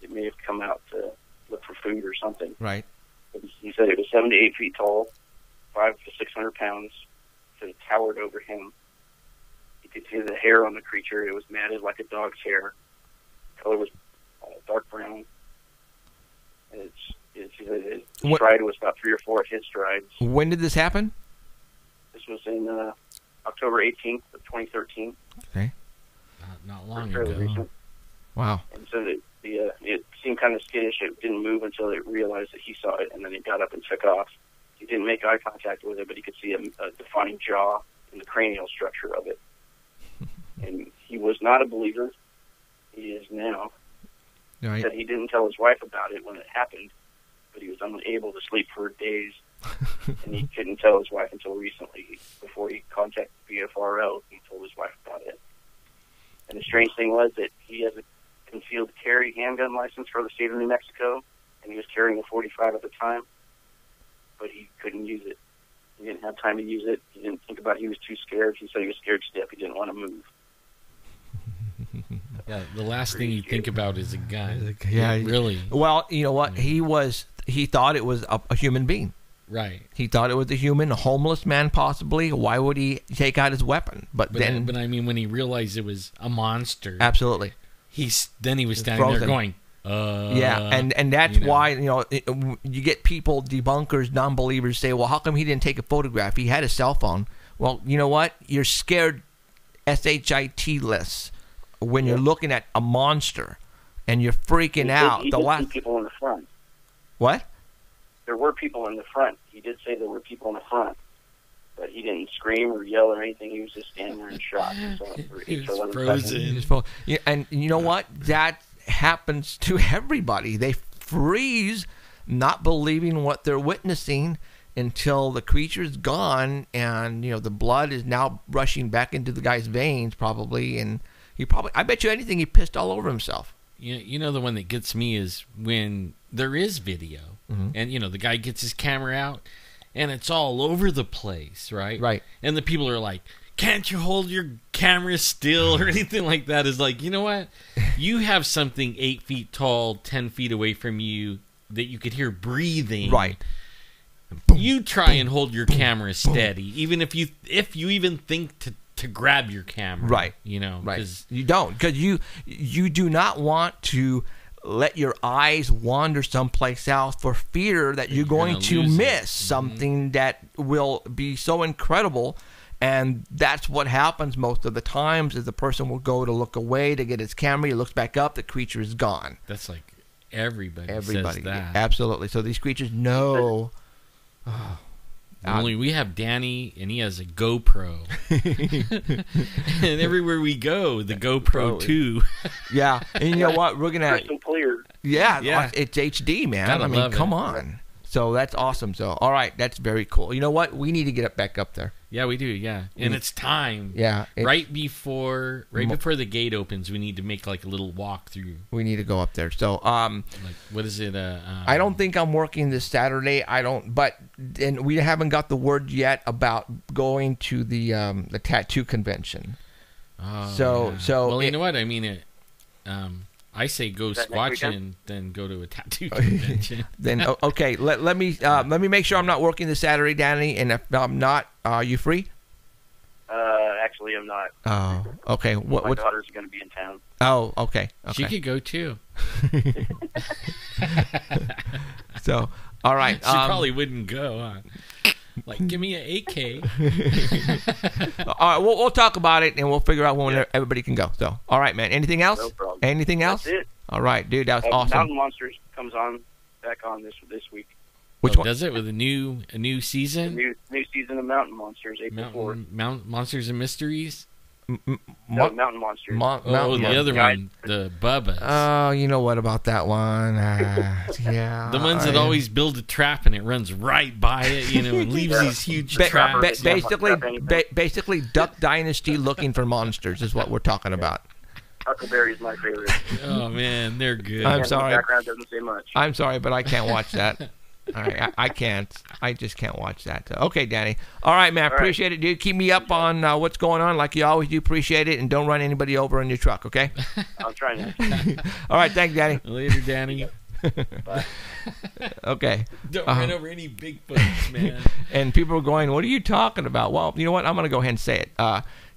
It may have come out to look for food or something. Right. But he said it was 7 to 8 feet tall, 500 to 600 pounds. So it towered over him. You could see the hair on the creature. It was matted like a dog's hair. The color was dark brown. And his stride was about 3 or 4 of his strides. When did this happen? This was in October 18th of 2013. Okay. Not long Fairly ago. recent. Wow. And so it seemed kind of skittish. It didn't move until it realized that he saw it, and then it got up and took off. He didn't make eye contact with it, but he could see a defined jaw and the cranial structure of it. And he was not a believer. He is now. Right. He said he didn't tell his wife about it when it happened, but he was unable to sleep for days, and he couldn't tell his wife until recently. Before he contacted BFRO, he told his wife about it. And the strange thing was that he has a concealed carry handgun license for the state of New Mexico, and he was carrying a .45 at the time, but he couldn't use it. He didn't have time to use it. He didn't think about it. He was too scared. He said he was scared stiff. He didn't want to move. Yeah, the last thing you think about is a gun. Yeah, really. Well, you know what? He thought it was a human being. Right. He thought it was a human, a homeless man possibly. Why would he take out his weapon? But then, But I mean, when he realized it was a monster, absolutely. then he was standing frozen. there going, Yeah, and that's you know. why, you get people, debunkers, non-believers say, well, how come he didn't take a photograph? He had a cell phone. Well, you know what? You're scared SHIT-less when you're looking at a monster and you're freaking out. He did see people in the front. What? There were people in the front. He did say there were people in the front. But he didn't scream or yell or anything. He was just standing there in shock. He was frozen. Yeah, and you know what? That happens to everybody. They freeze, not believing what they're witnessing until the creature's gone, and the blood is now rushing back into the guy's veins, probably. And I bet you anything, he pissed all over himself. You know, the one that gets me is when there is video, and the guy gets his camera out, and it's all over the place, right? Right. And the people are like, can't you hold your camera still or anything like that? Is like, you know what? You have something 8 feet tall, 10 feet away from you that you could hear breathing. Right. You try and hold your camera steady, even if you even think to grab your camera. Right. Right. You don't, because you do not want to let your eyes wander someplace else for fear that you're going to miss something that will be so incredible. And that's what happens most of the times, is the person will go to look away to get his camera. He looks back up, the creature is gone. That's like everybody says that. Absolutely. So these creatures know. Only we have Danny, and he has a GoPro. And everywhere we go, the GoPro 2. Yeah. And you know what? We're going to... Crystal clear. Yeah. It's HD, man. Gotta love come it. on. So that's awesome. So, all right. That's very cool. You know what? We need to get it back up there. Yeah, we do. Yeah, and it's time. Yeah, right before the gate opens, we need to make like a little walk through. We need to go up there. So, like, what is it? I don't think I'm working this Saturday. And we haven't got the word yet about going to the tattoo convention. Oh, so, yeah. Well, you know what I mean. I say go squatching, then go to a tattoo convention. Then okay, let me make sure I'm not working this Saturday, Danny. And if I'm not, are you free? Actually, I'm not. Oh, okay. My daughter's going to be in town. Oh, okay. She could go too. So, all right. She probably wouldn't go. Huh? Like, give me an 8K. All right, we'll talk about it, and we'll figure out when everybody can go. So, all right, man. Anything else? No problem. Anything else? That's it. All right, dude. That was awesome. Mountain Monsters comes back on this week. Which one? Does it with a new season? New season of Mountain Monsters, April 4th. Monsters and Mysteries? Mountain Monsters. The other one, the Bubba's. Oh, you know what about that one? Yeah. The ones that always build a trap and it runs right by it, and leaves these huge traps. Basically, Duck Dynasty looking for monsters is what we're talking about. Huckleberry is my favorite. Oh, man, they're good. I'm sorry. The background doesn't say much. I'm sorry, but I can't watch that. All right, I can't. I just can't watch that. Okay, Danny. All right, man. Appreciate it, dude. Keep me up on what's going on, like you always do. Appreciate it, and don't run anybody over in your truck. Okay. I'm trying to. All right, thanks, Danny. Later, Danny. Bye. Okay. Don't run over any Bigfoots, man. And people are going, "What are you talking about?" Well, you know what? I'm going to go ahead and say it.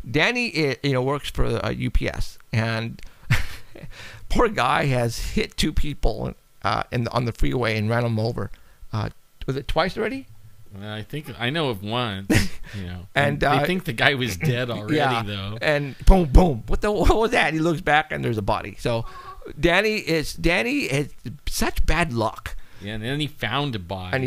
Danny, works for UPS, and poor guy has hit two people on the freeway and ran them over. Was it twice already? I think I know of one. And I think the guy was dead already, though. And boom, boom. What was that? He looks back and there's a body. So Danny has such bad luck. Yeah, and then he found a body. And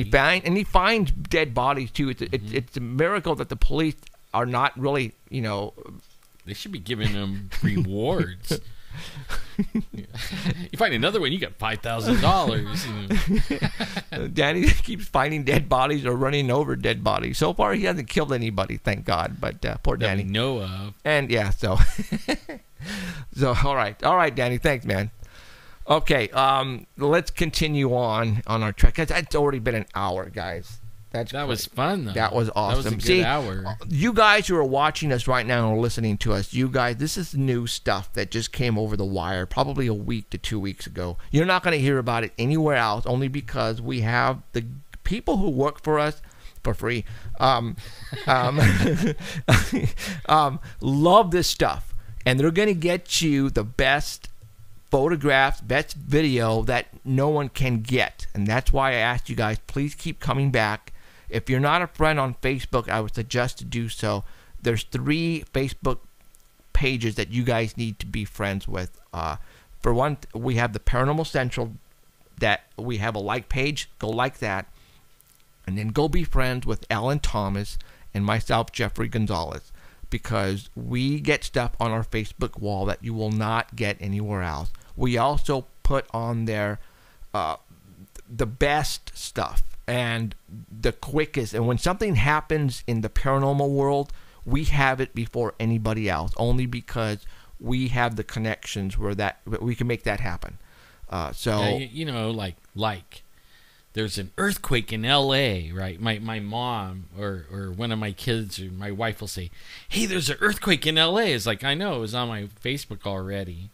he finds dead bodies too. It's a miracle that the police are not really, They should be giving him rewards. You find another one, you get $5,000. Danny keeps finding dead bodies or running over dead bodies. So far, he hasn't killed anybody, thank God. But poor Danny. That we know of. And yeah, so all right, Danny. Thanks, man. Okay, let's continue on our trek. It's already been an hour, guys. That was fun, though. That was awesome. That was a good hour. You guys who are watching us right now and are listening to us, you guys, this is new stuff that just came over the wire probably a week to 2 weeks ago. You're not going to hear about it anywhere else, only because we have the people who work for us for free. Love this stuff, and they're going to get you the best photographs, best video that no one can get. And that's why I asked you guys, please keep coming back. If you're not a friend on Facebook, I would suggest to do so. There's 3 Facebook pages that you guys need to be friends with. For one, we have the Paranormal Central, that we have a like page. Go like that. And then go be friends with Alan Thomas and myself, Jeffrey Gonzalez, because we get stuff on our Facebook wall that you will not get anywhere else. We also put on there the best stuff and the quickest. And when something happens in the paranormal world, we have it before anybody else, only because we have the connections where that we can make that happen. You know, like there's an earthquake in L.A., right? My mom or one of my kids or my wife will say, hey, there's an earthquake in L.A. It's like, I know, it was on my Facebook already.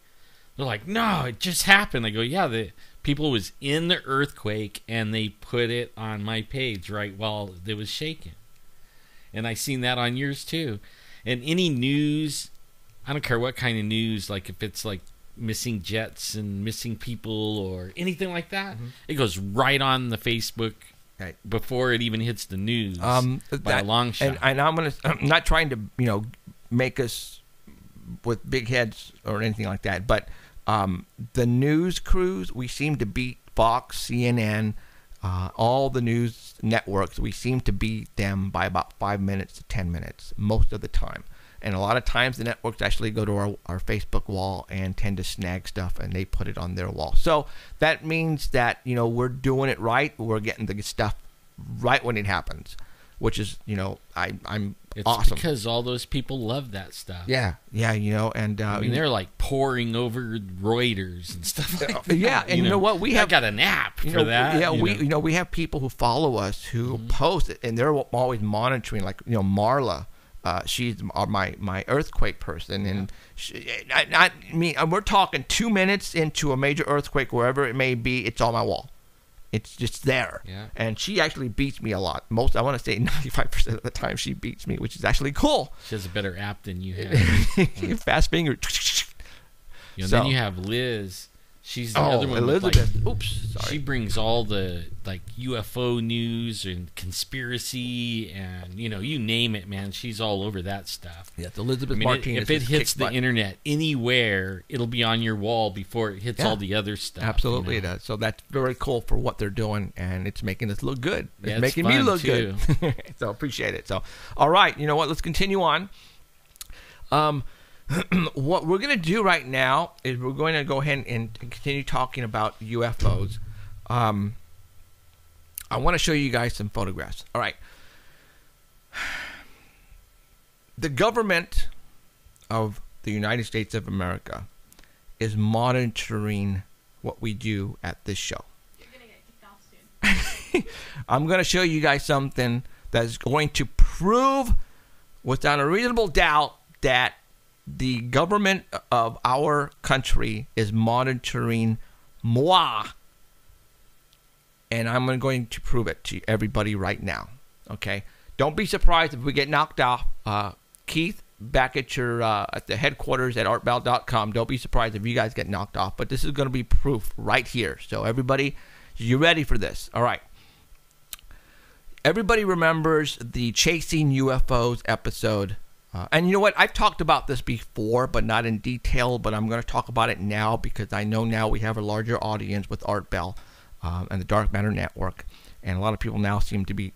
They're like, no, it just happened. I go, yeah, the people was in the earthquake and they put it on my page right while it was shaking. And I seen that on yours too. And any news, I don't care what kind of news, like if it's like missing jets and missing people or anything like that, it goes right on the Facebook before it even hits the news by a long shot. And I'm not trying to make us with big heads or anything like that, but the news crews, we seem to beat Fox, CNN, all the news networks. We seem to beat them by about 5 minutes to 10 minutes most of the time. And a lot of times the networks actually go to our Facebook wall and tend to snag stuff and they put it on their wall. So that means that, we're doing it right. We're getting the stuff right when it happens, which is, I'm it's awesome. Because all those people love that stuff. Yeah, and I mean, they're like poring over Reuters and stuff like that. Yeah, and you know what? We have got an app for that. Yeah, we have people who follow us who post it, and they're always monitoring. Like Marla, she's my earthquake person, and we're talking 2 minutes into a major earthquake, wherever it may be, it's on my wall. It's just there. Yeah. And she actually beats me a lot. I want to say 95% of the time she beats me, which is actually cool. She has a better app than you have. Fast finger. Then you have Liz. She's the other one. Elizabeth. Oops, sorry. She brings all the UFO news and conspiracy and you name it, man. She's all over that stuff. Yeah, Elizabeth Martinez. If it hits the internet anywhere, it'll be on your wall before it hits all the other stuff. Absolutely, it does. So that's very cool for what they're doing, and it's making us look good. It's making me look good. So appreciate it. So, all right, you know what? Let's continue on. What we're going to do right now is we're going to go ahead and continue talking about UFOs. I want to show you guys some photographs. All right. The government of the United States of America is monitoring what we do at this show. You're going to get kicked off soon. I'm going to show you guys something that is going to prove without a reasonable doubt that the government of our country is monitoring moi. And I'm going to prove it to everybody right now. Okay? Don't be surprised if we get knocked off. Keith, back at your at the headquarters at artbell.com, don't be surprised if you guys get knocked off. But this is going to be proof right here. So everybody, you ready for this? All right. Everybody remembers the Chasing UFOs episode. And you know what? I've talked about this before, but not in detail. But I'm going to talk about it now because I know now we have a larger audience with Art Bell and the Dark Matter Network. And a lot of people now seem to be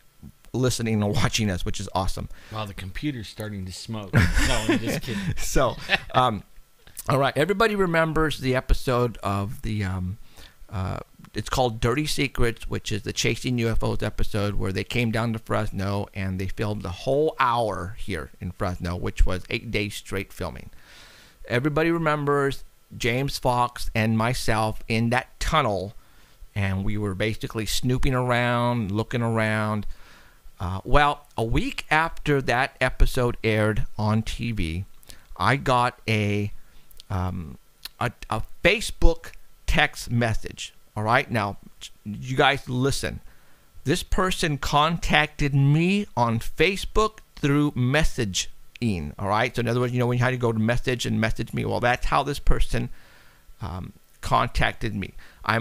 listening and watching us, which is awesome. Wow, the computer's starting to smoke. No, I'm just kidding. So, all right. Everybody remembers the episode of the... it's called Dirty Secrets, which is the Chasing UFOs episode where they came down to Fresno and they filmed the whole hour here in Fresno, which was 8 days straight filming. Everybody remembers James Fox and myself in that tunnel, and we were basically snooping around, looking around. Well, a week after that episode aired on TV, I got a Facebook text message. All right, now you guys listen. This person contacted me on Facebook through messaging. All right, so in other words, when you had to go to message and message me, well, that's how this person contacted me.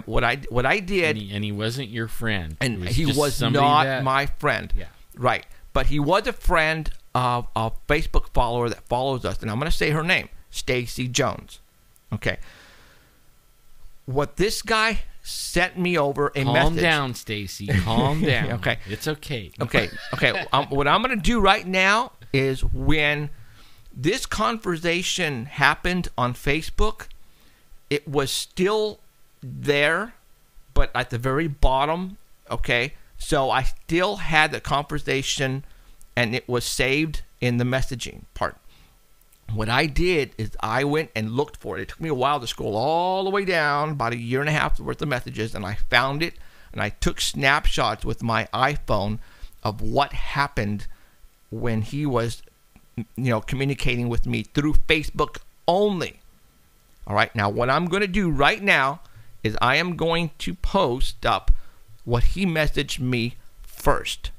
What I did, And he wasn't your friend. and It he just was somebody not that- my friend. Yeah. Right. But he was a friend of a Facebook follower that follows us, and I'm going to say her name, Stacy Jones. Okay. What this guy sent me over a message. Calm down, Stacy. Calm down. Okay. It's okay. Okay. What I'm going to do right now is when this conversation happened on Facebook, it was still there, but at the very bottom. Okay. So I still had the conversation, and it was saved in the messaging part. What I did is I went and looked for it. It took me a while to scroll all the way down, about a year and a half worth of messages, and I found it, and I took snapshots with my iPhone of what happened when he was, communicating with me through Facebook only. All right, now what I'm going to do right now is I am going to post up what he messaged me first.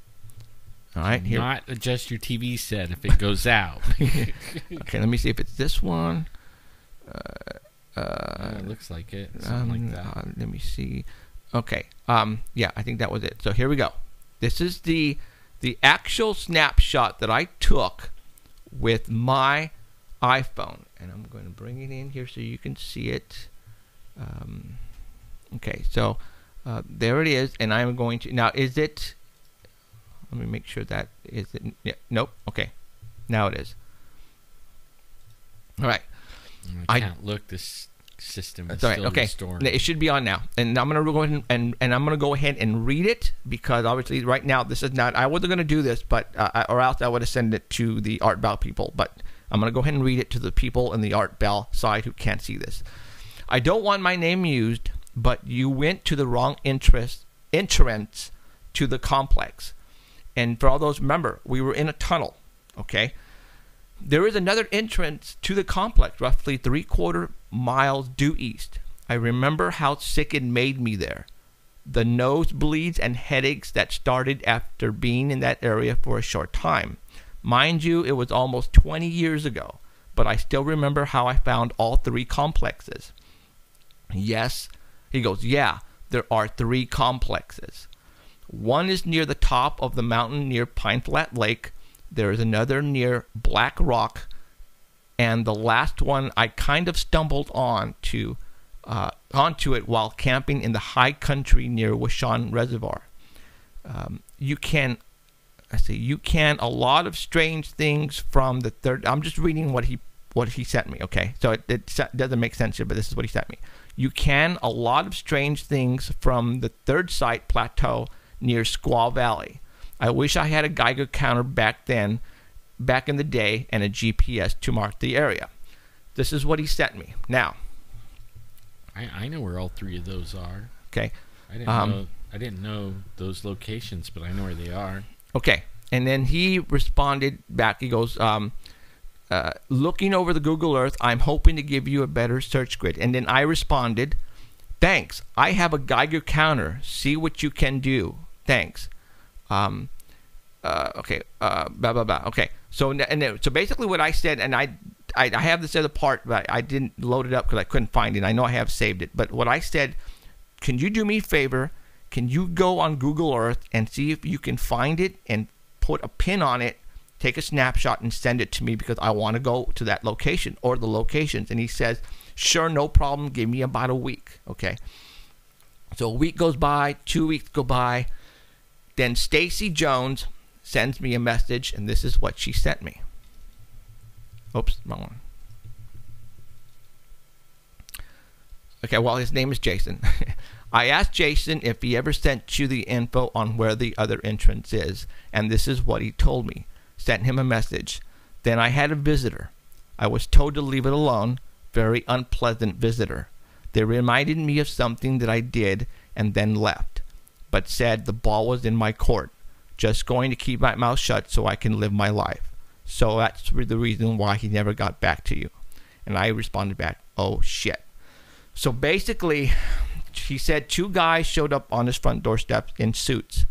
All right, here. Not adjust your TV set if it goes out. Okay, let me see if it's this one. It looks like it. Something like that. Let me see. Okay. Yeah, I think that was it. So here we go. This is the actual snapshot that I took with my iPhone, and I'm going to bring it in here so you can see it. Okay, so there it is, and I'm going to now. Is it? Let me make sure that is it. Yeah, nope. Okay, now it is. All right. I can't look. This system is That's all right. still Okay, restoring. it should be on now, and I'm gonna go ahead and I'm gonna go ahead and read it, because obviously right now this is not. I wasn't gonna do this, but or else I would have sent it to the Art Bell people. But I'm gonna go ahead and read it to the people in the Art Bell side who can't see this. I don't want my name used, but you went to the wrong entrance to the complex. And for all those, remember, we were in a tunnel, okay? There is another entrance to the complex, roughly 3/4 miles due east. I remember how sick it made me there. The nosebleeds and headaches that started after being in that area for a short time. Mind you, it was almost 20 years ago, but I still remember how I found all 3 complexes. Yes, he goes, yeah, there are 3 complexes. One is near the top of the mountain near Pine Flat Lake. There is another near Black Rock. And the last one I kind of stumbled onto it while camping in the high country near Washon Reservoir. You can a lot of strange things from the third. I'm just reading what he sent me, okay? So it doesn't make sense here, but this is what he sent me. You can a lot of strange things from the third site plateau near Squaw Valley. I wish I had a Geiger counter back in the day, and a GPS to mark the area. This is what he sent me. Now, I know where all 3 of those are. okay. I didn't know those locations, but I know where they are. Okay. And then he responded back. He goes, looking over the Google Earth, I'm hoping to give you a better search grid. And then I responded, thanks. I have a Geiger counter. See what you can do. Thanks. Okay. Blah, blah, blah. Okay. So basically what I said, and I have this other part, but I didn't load it up because I couldn't find it. I know I have saved it. But what I said, can you do me a favor? Can you go on Google Earth and see if you can find it and put a pin on it, take a snapshot and send it to me, because I want to go to that location or the locations. And he says, sure, no problem. Give me about a week. Okay. So a week goes by, 2 weeks go by. Then Stacy Jones sends me a message, and this is what she sent me. Oops, wrong one. Okay, well, his name is Jason. I asked Jason if he ever sent you the info on where the other entrance is, and this is what he told me. Sent him a message. Then I had a visitor. I was told to leave it alone. Very unpleasant visitor. They reminded me of something that I did and then left, but said the ball was in my court. Just going to keep my mouth shut so I can live my life. So that's the reason why he never got back to you. And I responded back, oh shit. So basically, he said 2 guys showed up on his front doorstep in suits,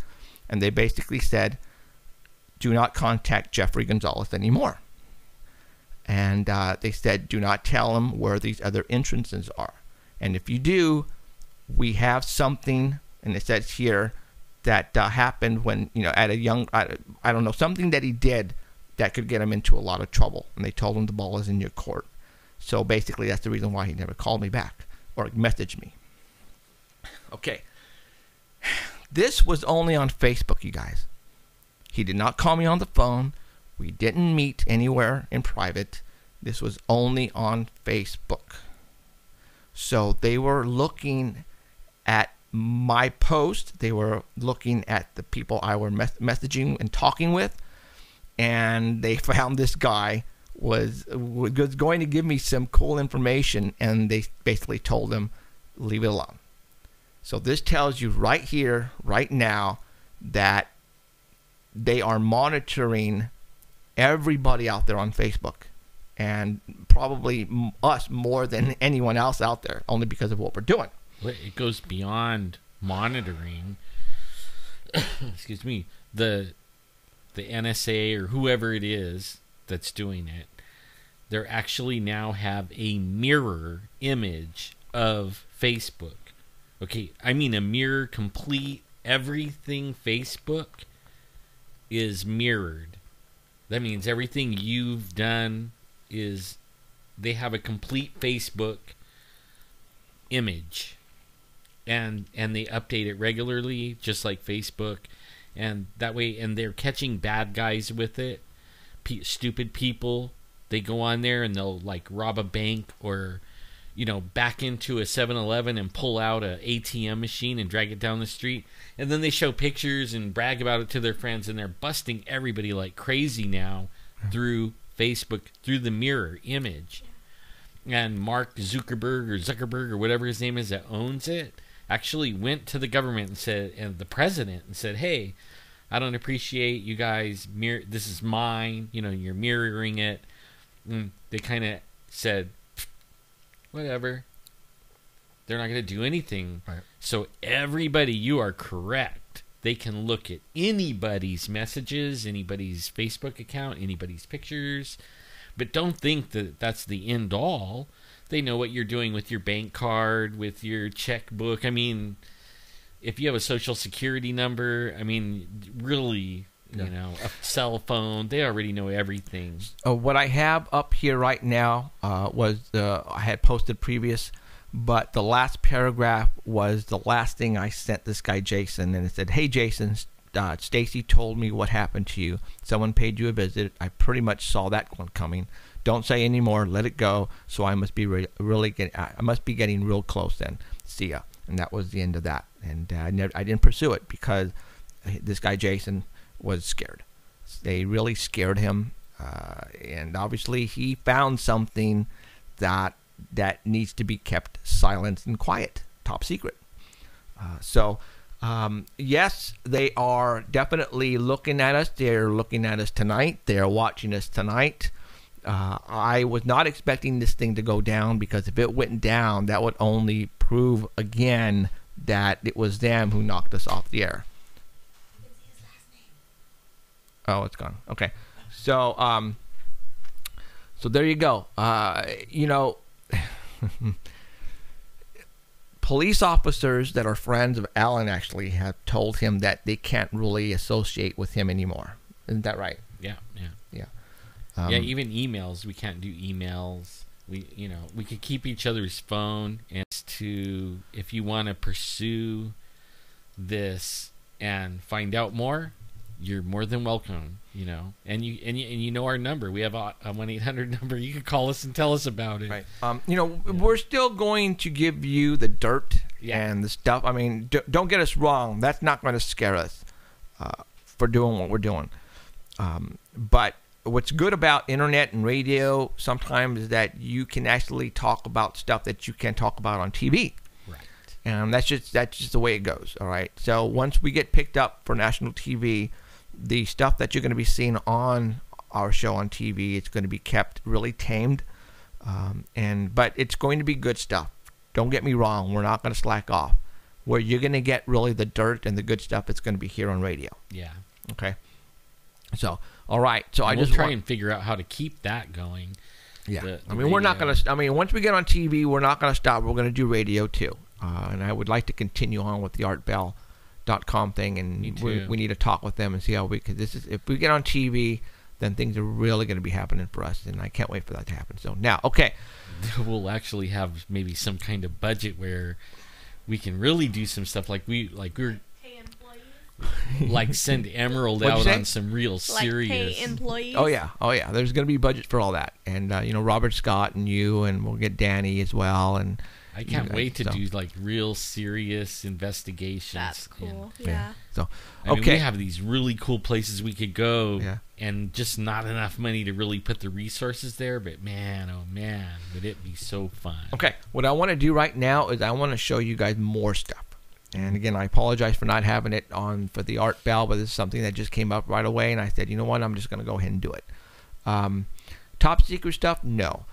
and they basically said, do not contact Jeffrey Gonzalez anymore. And they said, do not tell him where these other entrances are. And if you do, we have something, and it says here, that happened when, at a young, I don't know, something that he did that could get him into a lot of trouble. And they told him the ball is in your court. So basically, that's the reason why he never called me back or messaged me. Okay. This was only on Facebook, you guys. He did not call me on the phone. We didn't meet anywhere in private. This was only on Facebook. So they were looking at my post. They were looking at the people I were messaging and talking with. And they found this guy was going to give me some cool information. And they basically told him, leave it alone. So this tells you right here, right now, that they are monitoring everybody out there on Facebook, and probably us more than anyone else out there, only because of what we're doing. It goes beyond monitoring. Excuse me. The NSA or whoever it is that's doing it, they actually now have a mirror image of Facebook. Okay, I mean a mirror complete. Everything Facebook is mirrored. That means everything you've done is, they have a complete Facebook image, and they update it regularly, just like Facebook, and that way, and they're catching bad guys with it. Stupid people, they go on there and they'll like rob a bank, or back into a 7-Eleven and pull out a ATM machine and drag it down the street. And then they show pictures and brag about it to their friends, and they're busting everybody like crazy now through Facebook, through the mirror image. And Mark Zuckerberg or whatever his name is that owns it, actually went to the government and said, and the president, and said, hey, I don't appreciate you guys, this is mine, you're mirroring it. And they kind of said, whatever. They're not going to do anything. Right. So everybody, you are correct. They can look at anybody's messages, anybody's Facebook account, anybody's pictures. But don't think that that's the end all. They know what you're doing with your bank card, with your checkbook. I mean, if you have a social security number, I mean, really, a cell phone, they already know everything. What I have up here right now was I had posted previous, but the last paragraph was the last thing I sent this guy Jason, and it said, hey Jason, Stacy told me what happened to you. Someone paid you a visit. I pretty much saw that one coming. Don't say any more. Let it go. So I must be I must be getting real close then. See ya. And that was the end of that. And I didn't pursue it because this guy Jason was scared. They really scared him, and obviously he found something that needs to be kept silent and quiet, top secret. Yes, they are definitely looking at us. They're looking at us tonight. They're watching us tonight. I was not expecting this thing to go down, because if it went down, that would only prove again that it was them who knocked us off the air. Oh, it's gone. Okay. So, so there you go. Police officers that are friends of Alan actually have told him that they can't really associate with him anymore. Isn't that right? Yeah. Yeah, even emails. We can't do emails. We could keep each other's phone, and if you want to pursue this and find out more, you're more than welcome, and you know our number. We have a 1-800 number. You can call us and tell us about it. Right. We're still going to give you the dirt and the stuff. I mean, don't get us wrong. That's not going to scare us for doing what we're doing. But what's good about internet and radio sometimes is that you can actually talk about stuff that you can't talk about on TV. Right. And that's just the way it goes. All right. So once we get picked up for national TV, the stuff that you're going to be seeing on our show on TV, it's going to be kept really tamed, but it's going to be good stuff. Don't get me wrong, we're not going to slack off. Where you're going to get really the dirt and the good stuff, it's going to be here on radio. Yeah. Okay. So, all right. So we'll try and figure out how to keep that going. Yeah. the I mean, we're not radio. going to, I mean, once we get on TV, we're not going to stop. We're going to do radio too. And I would like to continue on with the artbell.com thing. And Me too. we need to talk with them and see how we could, if we get on TV, then things are really going to be happening for us. And I can't wait for that to happen. So now, okay. We'll actually have maybe some kind of budget where we can really do some stuff like we're Pay employees. like send Emerald What'd you out say? on some real Like serious. pay employees. Oh yeah. There's going to be budget for all that. And, Robert Scott and you, and we'll get Danny as well. And I can't you wait to guys, so. do like real serious investigations. That's cool. And, Yeah. So, I mean, okay. we have these really cool places we could go, Yeah. and just not enough money to really put the resources there. But man, oh man, would it be so fun? Okay, what I want to do right now is I want to show you guys more stuff. And again, I apologize for not having it on for the Art Bell, but this is something that just came up right away, and I said, you know what, I'm just going to go ahead and do it. Top secret stuff? No.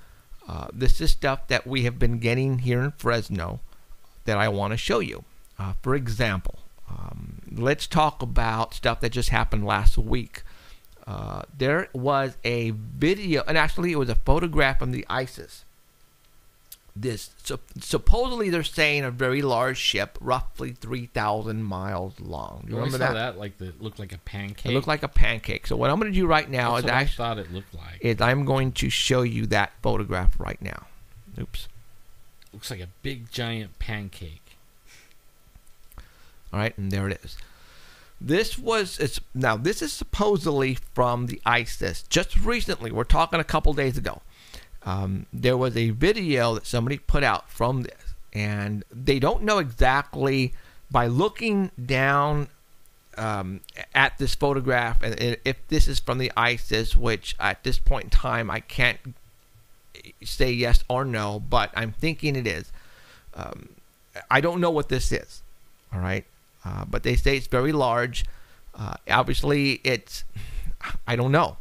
This is stuff that we have been getting here in Fresno that I want to show you. For example, let's talk about stuff that just happened last week. There was a video, and actually it was a photograph from the ISIS. Supposedly they're saying a very large ship, roughly 3,000 miles long. You You remember saw that? that? Like it looked like a pancake. It looked like a pancake. So what I'm going to do right now That's is what I actually thought it looked like. is I'm going to show you that photograph right now. Oops. Looks like a big giant pancake. All right, and there it is. This is supposedly from the ISIS. Just recently, we're talking a couple days ago. There was a video that somebody put out from this, and they don't know exactly by looking down at this photograph and if this is from the ISIS, which at this point in time I can't say yes or no, but I'm thinking it is. I don't know what this is. All right. But they say it's very large. Obviously, I don't know.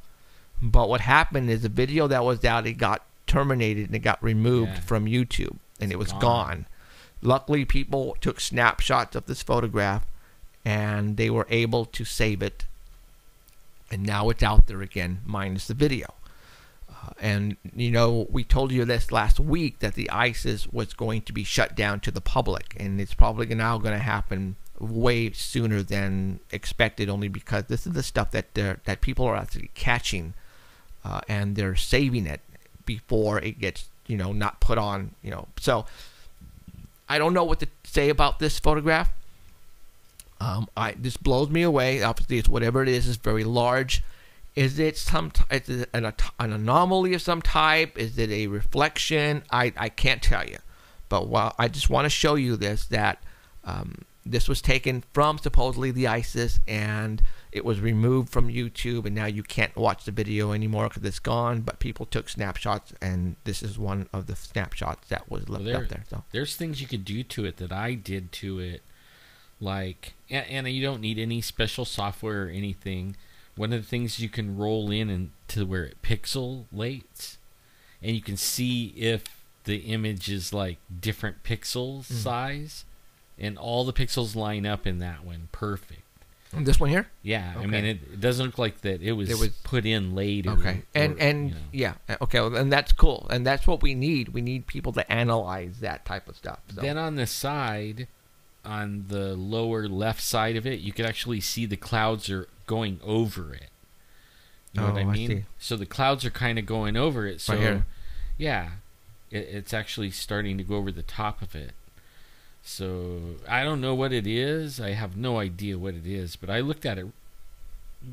But what happened is the video that was out, it got terminated and it got removed from YouTube, and it was gone. Luckily, people took snapshots of this photograph, and they were able to save it. And now it's out there again, minus the video. And, we told you this last week that the ISIS was going to be shut down to the public, and it's probably now going to happen way sooner than expected, only because this is the stuff that people are actually catching, and they're saving it before it gets, not put on, So I don't know what to say about this photograph. This blows me away. Obviously, it's whatever it is very large. Is it an anomaly of some type? Is it a reflection? I can't tell you. But I just want to show you this, that this was taken from supposedly the ISIS, and it was removed from YouTube, and now you can't watch the video anymore because it's gone. But people took snapshots, and this is one of the snapshots that was left up there. So there's things you could do to it that I did to it, like, and you don't need any special software or anything. One of the things you can roll in and to where it pixelates, and you can see if the image is like different pixels size, and all the pixels line up in that one perfect. This one here? Yeah, Okay. I mean it doesn't look like that it was put in later. Okay, and yeah, okay, well, and that's cool, and that's what we need. We need people to analyze that type of stuff. So. Then on the side, on the lower left side of it, you could actually see the clouds are going over it. You know what I mean? see. So the clouds are kind of going over it. So Right here. yeah, it's actually starting to go over the top of it. So I don't know what it is. I have no idea what it is, but I looked at it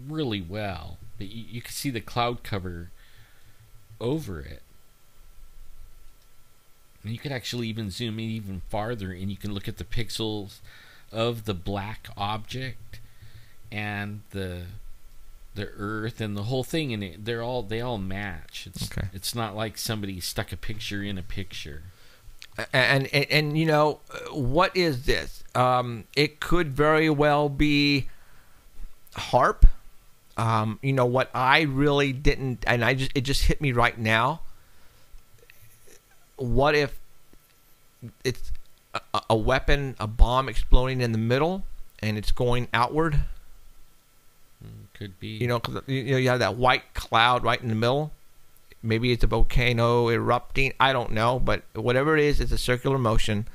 really well. But you can see the cloud cover over it. And you could actually even zoom in even farther, and you can look at the pixels of the black object and the earth and the whole thing, and they all match. It's not like somebody stuck a picture in a picture. And what is this? It could very well be HARP. What I really didn't, and it just hit me right now. What if it's a weapon, a bomb exploding in the middle, and it's going outward? Could be. Because you have that white cloud right in the middle. Maybe it's a volcano erupting. I don't know, but whatever it is, it's a circular motion.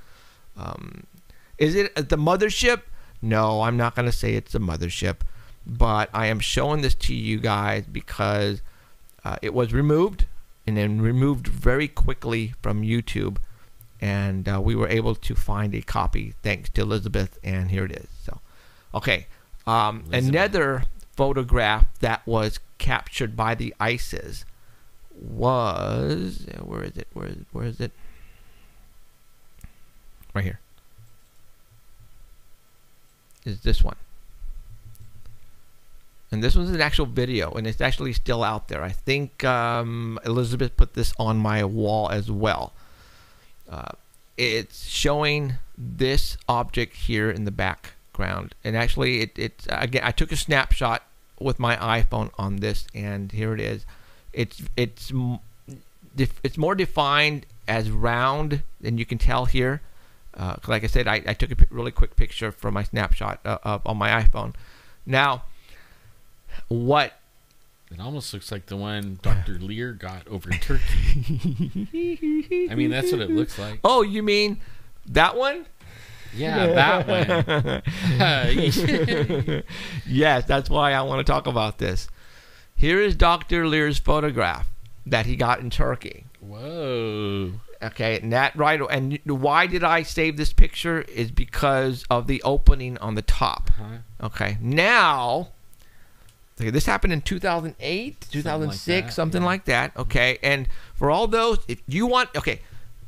Is it the mothership? No, I'm not going to say it's the mothership, but I am showing this to you guys because it was removed and then removed very quickly from YouTube, and we were able to find a copy thanks to Elizabeth, and here it is. So, okay, another photograph that was captured by the ISIS was, where is it? Right here. Is this one. And this one's an actual video, and it's actually still out there. I think Elizabeth put this on my wall as well. It's showing this object here in the background, and actually, it's again, I took a snapshot with my iPhone on this, and here it is. It's more defined as round, and you can tell here. Like I said, I took a really quick picture from my snapshot on my iPhone. Now, what? It almost looks like the one Dr. Lear got over Turkey. I mean, that's what it looks like. Oh, you mean that one? Yeah, that one. Yes, that's why I want to talk about this. Here is Dr. Lear's photograph that he got in Turkey. Whoa. Okay, and that right, and why did I save this picture is because of the opening on the top. Okay, now, okay, this happened in 2008, 2006, something like that. Okay, and for all those, if you want, okay,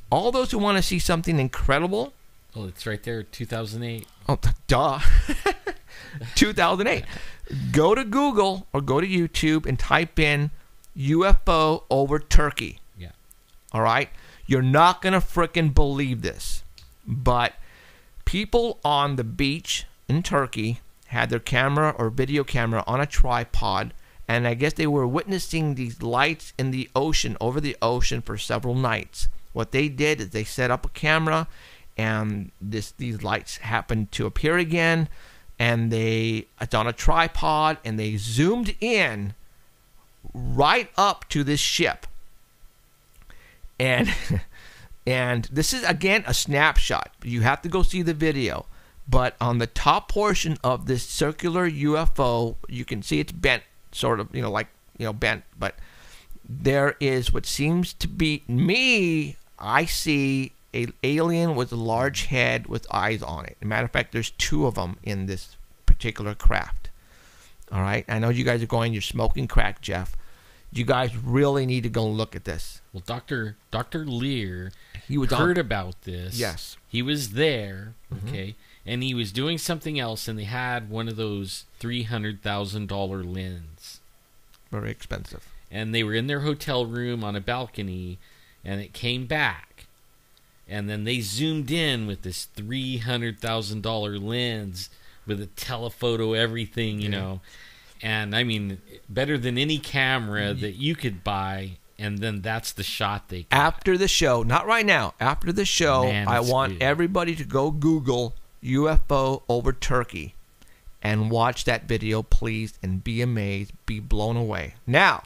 all those who want to see something incredible. Oh, it's right there, 2008. Oh, duh. 2008. Go to Google or go to YouTube and type in UFO over Turkey. Yeah. All right? You're not going to frickin' believe this. But people on the beach in Turkey had their camera or video camera on a tripod, and I guess they were witnessing these lights in the ocean, over the ocean for several nights. What they did is they set up a camera, and these lights happened to appear again, and it's on a tripod, and they zoomed in right up to this ship. And this is, again, a snapshot. You have to go see the video. But on the top portion of this circular UFO, you can see it's bent, sort of, bent. But there is what seems to be, I see an alien with a large head with eyes on it. As a matter of fact, there's two of them in this particular craft. All right? I know you guys are going, you're smoking crack, Jeff. You guys really need to go look at this. Well, Dr. Lear, he was heard about this. Yes. He was there, okay, and he was doing something else, and they had one of those $300,000 lens. Very expensive. And they were in their hotel room on a balcony, and it came back. And then they zoomed in with this $300,000 lens with a telephoto, everything, you know. And, I mean, better than any camera that you could buy, and then that's the shot they got. After the show, not right now, after the show, Man, I want everybody to go Google UFO over Turkey and watch that video, please, and be amazed, be blown away. Now,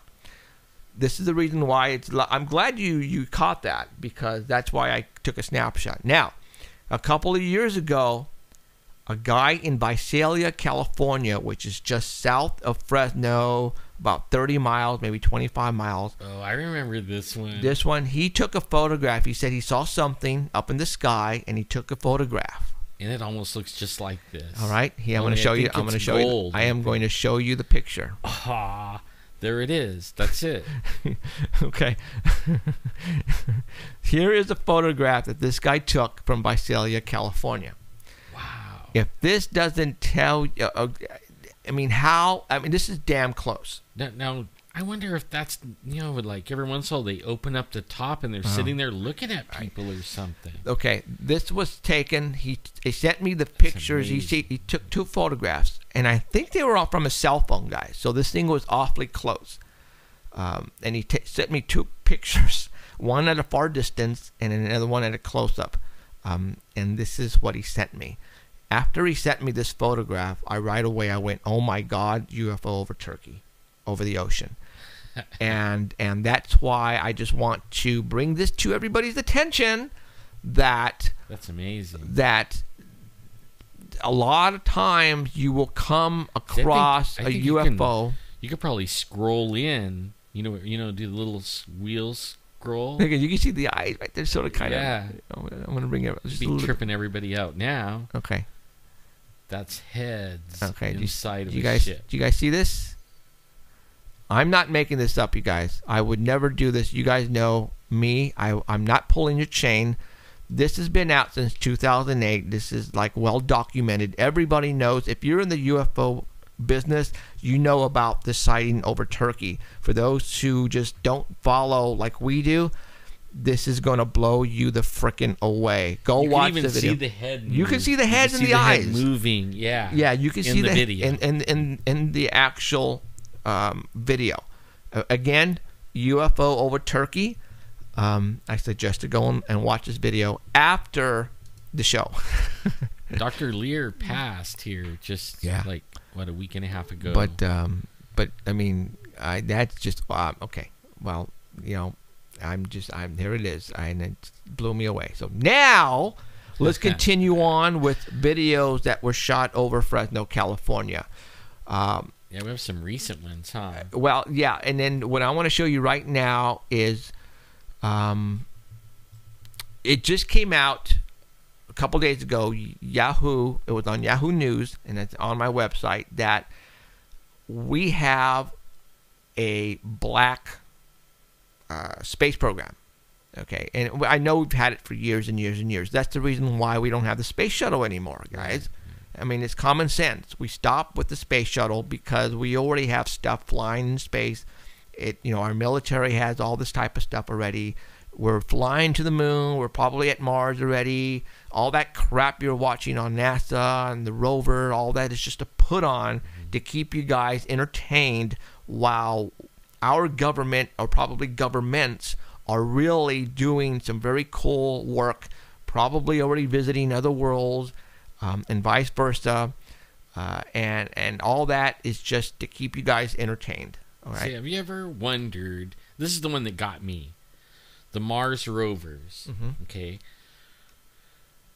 this is the reason why I'm glad you caught that, because that's why I took a snapshot. Now, a couple of years ago, a guy in Visalia, California, which is just south of Fresno, about 30 miles, maybe 25 miles. Oh, I remember this one. This one, he took a photograph. He said he saw something up in the sky, and he took a photograph. And it almost looks just like this. All right, I'm going to show you. I'm going to show you. I am going to show you the picture. Ah, there it is. That's it. Okay. Here is a photograph that this guy took from Visalia, California. Wow. If this doesn't tell you, this is damn close. Now, I wonder if that's, like every once in a while they open up the top and they're sitting there looking at people or something. Okay, this was taken. He sent me the pictures. He took two photographs, and I think they were all from a cell phone, guys. So this thing was awfully close. And he sent me two pictures, one at a far distance and another one at a close-up. And this is what he sent me. After he sent me this photograph, right away I went, oh my God, UFO over Turkey, over the ocean. and that's why I just want to bring this to everybody's attention that That's amazing. that a lot of times you will come across I a think UFO. You could probably scroll in. Do the little wheels scroll. Look, you can see the eyes right there, sort of kind Yeah. of. I'm going to bring it just a Be little. tripping everybody out now. Okay. That's heads Okay. inside Do you of a guys ship. do you guys see this? I'm not making this up, you guys. I would never do this. You guys know me. I'm not pulling your chain. This has been out since 2008. This is like well documented. Everybody knows. If you're in the UFO business, you know about this sighting over Turkey. For those who just don't follow like we do, this is going to blow you the frickin' away. Go You watch can the even video. see the head. You can see the heads you and can the see eyes head moving. Yeah. Yeah, you can in see the the video. in the actual video. Again, UFO over Turkey. I suggest to go and watch this video after the show. Dr. Lear passed here just Yeah. like a week and a half ago. But I mean, that's just okay. Well, I'm here it is, and it blew me away. So now let's continue on with videos that were shot over Fresno, California. yeah, we have some recent ones, huh? Well, yeah, and then what I want to show you right now is, it just came out a couple days ago. Yahoo, it was on Yahoo News, and it's on my website, that we have a black space program. Okay, and I know we've had it for years and years and years. That's the reason why we don't have the space shuttle anymore, guys. I mean, it's common sense. We stopped with the space shuttle because we already have stuff flying in space. Our military has all this type of stuff already. We're flying to the moon. We're probably at Mars already. All that crap you're watching on NASA and the rover, all that is just a put on to keep you guys entertained while our government, or probably governments, are really doing some very cool work, probably already visiting other worlds, and vice versa. And all that is just to keep you guys entertained. All right. See, have you ever wondered? This is the one that got me. The Mars rovers. Mhm. Okay.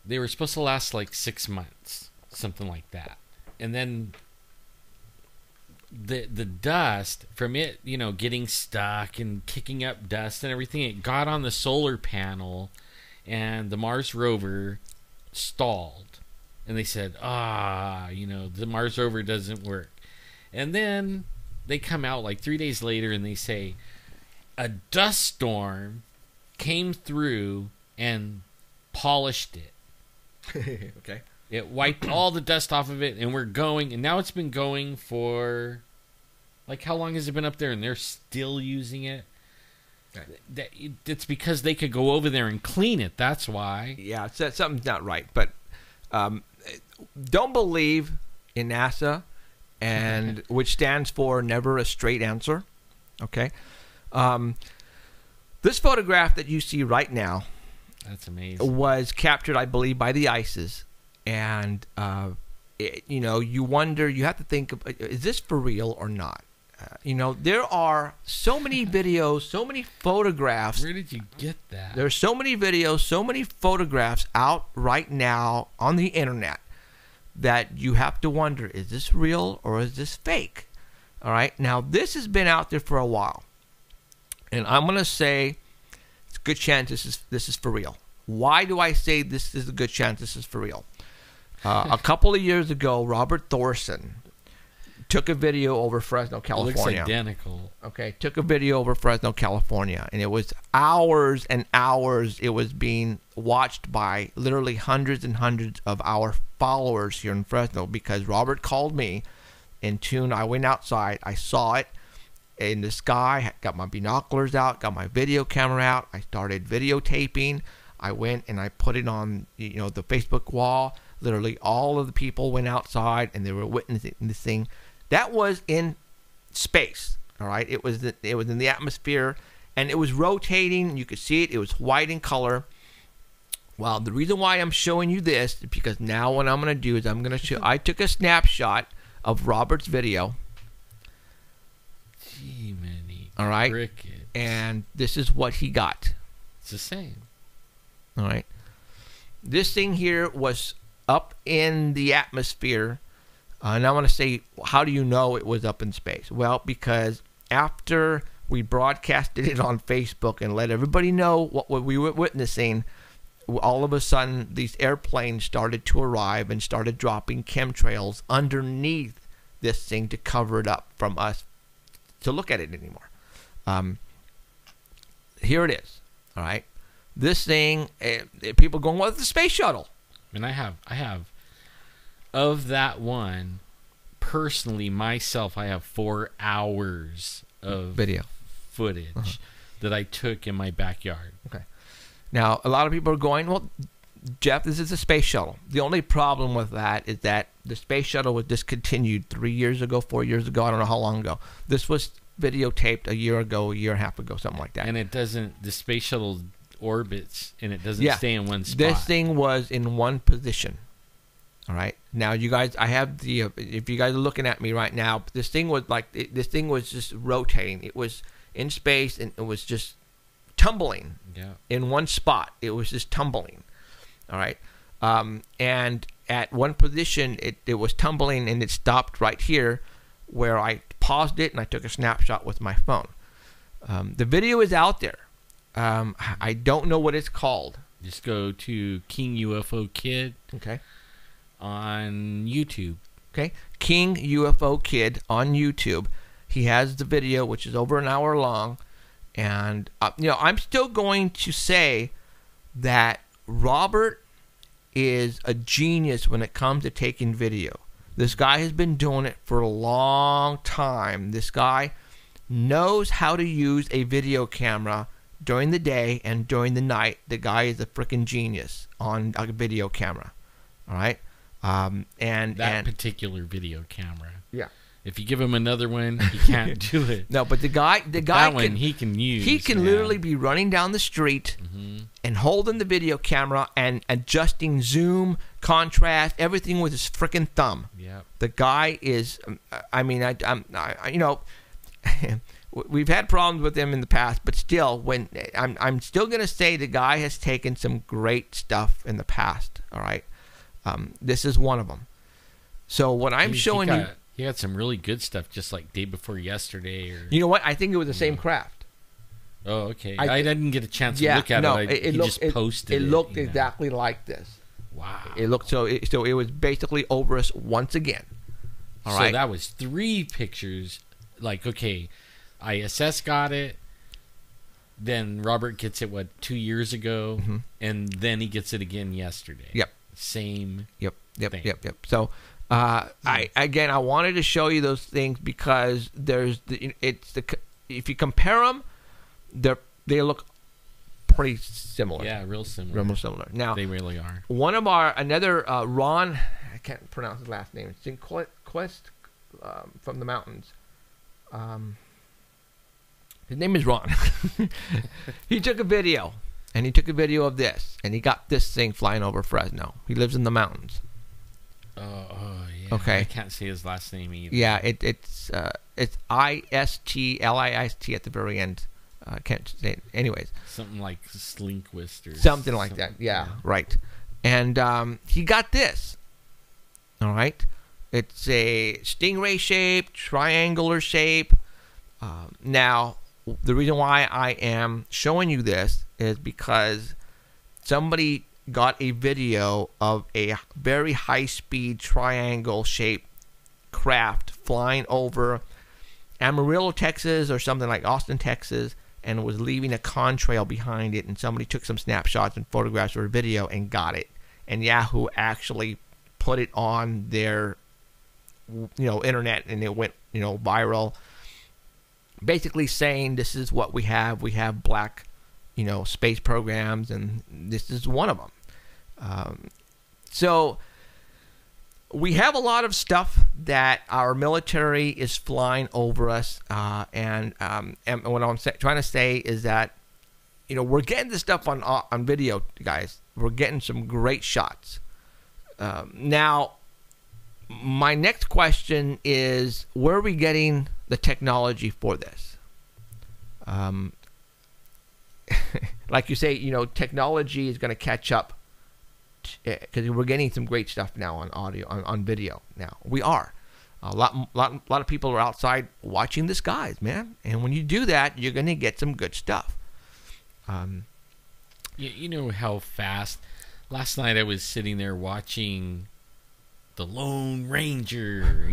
They were supposed to last like 6 months, something like that, and then the dust from it, getting stuck and kicking up dust and everything, it got on the solar panel, and the Mars rover stalled, and they said, the Mars rover doesn't work, and then they come out like 3 days later and they say a dust storm came through and polished it. Okay. It wiped all the dust off of it, and we're going, and now it's been going for, like, how long has it been up there, and they're still using it? Right. It's because they could go over there and clean it, that's why. Yeah, something's not right. But don't believe in NASA, and which stands for never a straight answer. Okay. This photograph that you see right now That's amazing. was captured, I believe, by the ISIS. And, you wonder, you have to think, is this for real or not? There are so many videos, so many photographs. Where did you get that? There's so many videos, so many photographs out right now on the internet that you have to wonder, is this real or is this fake? All right. Now, this has been out there for a while. And I'm going to say it's a good chance this is for real. Why do I say this is a good chance this is for real? A couple of years ago, Robert Thorson took a video over Fresno, California. It looks identical. Okay, took a video over Fresno, California, and it was hours and hours. It was being watched by literally hundreds and hundreds of our followers here in Fresno, because Robert called me in tune. I went outside, I saw it in the sky, got my binoculars out, got my video camera out. I started videotaping. I went and I put it on the Facebook wall. Literally all of the people went outside and they were witnessing this thing. That was in space, all right? It was in the atmosphere, and it was rotating. You could see it. It was white in color. Well, the reason why I'm showing you this is because now what I'm going to do is I'm going to show. I took a snapshot of Robert's video. Gee, Manny. All right. Crickets. And this is what he got. It's the same. All right. This thing here was up in the atmosphere. And I want to say, how do you know it was up in space? Well, because after we broadcasted it on Facebook and let everybody know what we were witnessing, all of a sudden these airplanes started to arrive and started dropping chemtrails underneath this thing to cover it up from us to look at it anymore. Here it is. All right. This thing, people going, well, it's the space shuttle. And I have, of that one, personally, myself, I have 4 hours of Video. footage that I took in my backyard. Okay. Now, a lot of people are going, well, Jeff, this is a space shuttle. The only problem with that is that the space shuttle was discontinued 3 years ago, 4 years ago. I don't know how long ago. This was videotaped a year ago, a year and a half ago, something like that. And it doesn't, the space shuttle orbits and it doesn't stay in one spot. This thing was in one position. All right. Now, you guys, I have the, if you guys are looking at me right now, this thing was like, this thing was just rotating. It was in space and it was just tumbling in one spot. It was just tumbling. All right. And at one position, it was tumbling and it stopped right here where I paused it and I took a snapshot with my phone. The video is out there. I don't know what it's called. Just go to King UFO Kid. Okay. On YouTube. Okay. King UFO Kid on YouTube. He has the video, which is over an hour long. And, I'm still going to say that Robert is a genius when it comes to taking video. This guy has been doing it for a long time. This guy knows how to use a video camera during the day and during the night. The guy is a freaking genius on a video camera. All right? And particular video camera. Yeah. If you give him another one, he can't do it. No, but the guy that one he can use. He can literally be running down the street and holding the video camera and adjusting zoom, contrast, everything with his freaking thumb. Yeah. The guy is. We've had problems with him in the past, but still, I'm still gonna say the guy has taken some great stuff in the past. All right. This is one of them. So what I'm showing you. He had some really good stuff, just like day before yesterday. Or you know what? I think it was the same craft. Oh, okay. I didn't get a chance to look at it. He just posted it. It looked exactly like this. Wow. It looked so it was basically over us once again. All right. So that was 3 pictures. Like, okay, ISS got it. Then Robert gets it 2 years ago, and then he gets it again yesterday. Yep. Same. Yep. thing. Yep. So. I wanted to show you those things because if you compare them, they look pretty similar. Yeah, real similar. Real similar. Now they really are. One of another Ron, I can't pronounce his last name. It's Quest from the mountains. His name is Ron. He took a video, and he took a video of this, and he got this thing flying over Fresno. He lives in the mountains. Oh, yeah. Okay. I can't say his last name either. Yeah, it's ISTLIST at the very end. I can't say it. Anyways. Something like Slinkwist or something like that. Yeah, right. And he got this. All right. It's a stingray shape, triangular shape. Now, the reason why I am showing you this is because somebody got a video of a very high-speed triangle-shaped craft flying over Amarillo, Texas, or something like Austin, Texas, and was leaving a contrail behind it. And somebody took some snapshots and photographs or video and got it. And Yahoo actually put it on their, internet, and it went, viral. Basically saying this is what we have. We have black, space programs, and this is one of them. So we have a lot of stuff that our military is flying over us, and what I'm trying to say is that we're getting this stuff on video, guys. We're getting some great shots. Now, my next question is, where are we getting the technology for this? like you say, technology is going to catch up because we're getting some great stuff now on audio, on video. Now we are a lot of people are outside watching the skies, man. And when you do that, you're going to get some good stuff. You know how fast. Last night I was sitting there watching The Lone Ranger,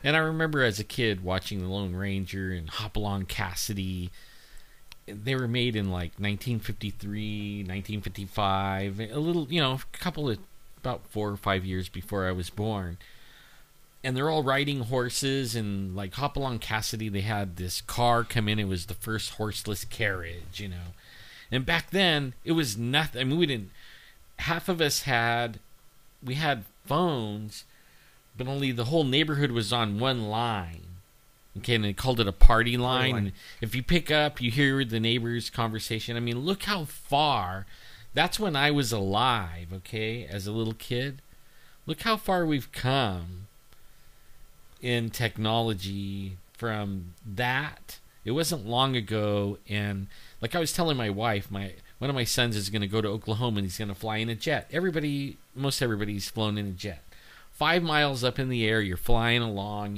and I remember as a kid watching The Lone Ranger and Hopalong Cassidy. They were made in like 1953, 1955, a little, about 4 or 5 years before I was born. And they're all riding horses, and like Hopalong Cassidy, they had this car come in. It was the first horseless carriage, And back then, it was nothing. I mean, we didn't. Half of us had phones, but only the whole neighborhood was on one line. Okay, and they called it a party line. And if you pick up, you hear the neighbors' conversation. I mean, look how far. That's when I was alive, okay, as a little kid. Look how far we've come in technology from that. It wasn't long ago, and like I was telling my wife, one of my sons is going to go to Oklahoma and he's going to fly in a jet. Most everybody's flown in a jet. 5 miles up in the air, you're flying along,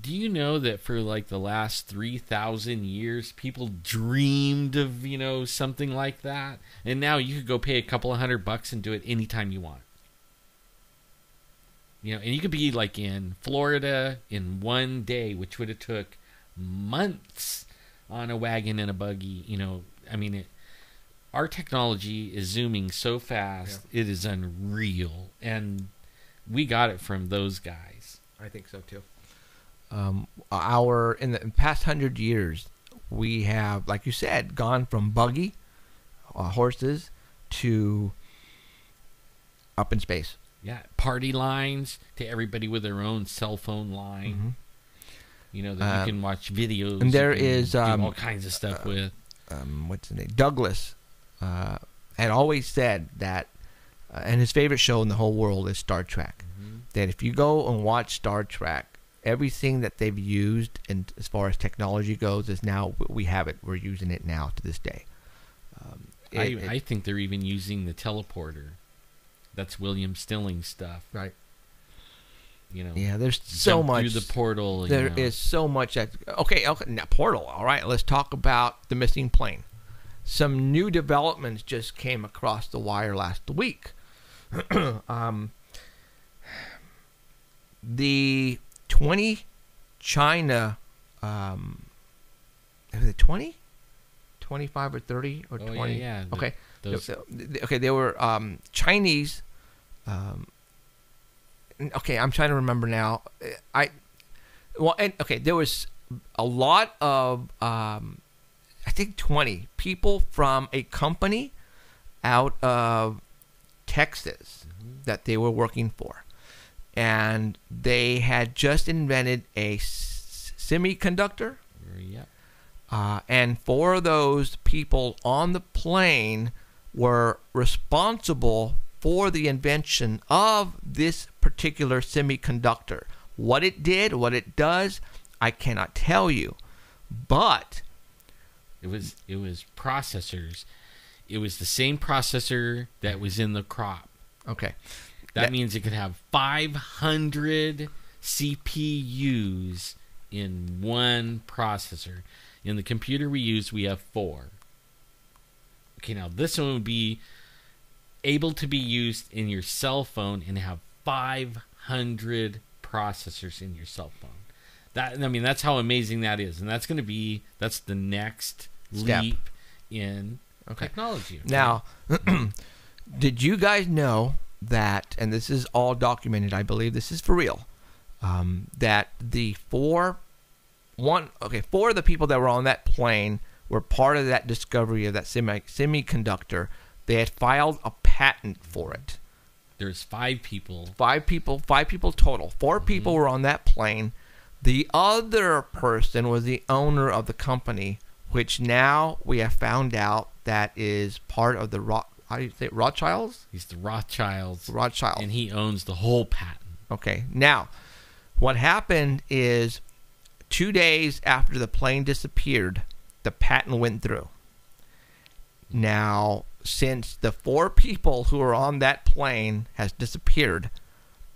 Do you know that for like the last 3,000 years, people dreamed of, something like that? And now you could go pay a couple of $100 and do it anytime you want. And you could be like in Florida in one day, which would have took months on a wagon and a buggy. Our technology is zooming so fast, It is unreal. And we got it from those guys. I think so too. In the past 100 years, we have, like you said, gone from buggy, horses, to up in space. Yeah, party lines to everybody with their own cell phone line. Mm-hmm. That you can watch videos. And there is do all kinds of stuff with. What's his name? Douglas had always said that, and his favorite show in the whole world is Star Trek. Mm-hmm. That if you go and watch Star Trek, everything that they've used, and as far as technology goes, is now we have it. We're using it now to this day. I think they're even using the teleporter. That's William Stilling stuff, right? Yeah, there's so much through the portal. There is so much that. Okay, now portal. All right, let's talk about the missing plane. Some new developments just came across the wire last week. The 20 China, is it 20? 25 or 30 or 20? Yeah. Okay. Okay, they were Chinese. Okay, I'm trying to remember now. There was a lot of, I think 20 people from a company out of Texas that they were working for. And they had just invented a semiconductor. Yeah. And 4 of those people on the plane were responsible for the invention of this particular semiconductor. What it did, what it does, I cannot tell you. But it was processors. It was the same processor that was in the crop. Okay. That means it could have 500 CPUs in one processor. In the computer we use, we have 4. Okay, now this one would be able to be used in your cell phone and have 500 processors in your cell phone. That's how amazing that is, and that's the next step. Leap in technology. Okay? Now, did you guys know that, and this is all documented, I believe this is for real, that the 4 of the people that were on that plane were part of that discovery of that semiconductor. They had filed a patent for it. There's 5 people. 5 people total. 4 people were on that plane. The other person was the owner of the company, which now we have found out that is part of the Rothschilds? He's the Rothschilds. Rothschild. And he owns the whole patent. Okay. Now, what happened is 2 days after the plane disappeared, the patent went through. Now, since the 4 people who are on that plane has disappeared,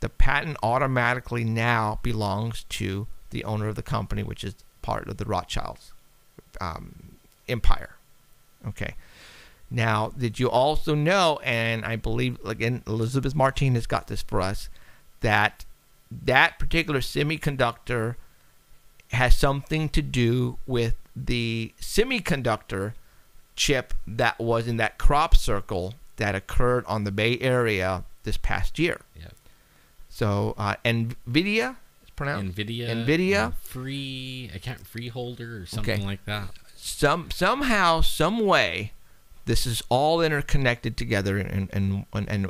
the patent automatically now belongs to the owner of the company, which is part of the Rothschilds empire. Okay. Now, did you also know, and I believe, again, Elizabeth Martinez got this for us, that that particular semiconductor has something to do with the semiconductor chip that was in that crop circle that occurred on the Bay Area this past year. Yeah. So, NVIDIA is pronounced? NVIDIA. Freeholder or something like that. Somehow, some way, this is all interconnected together, and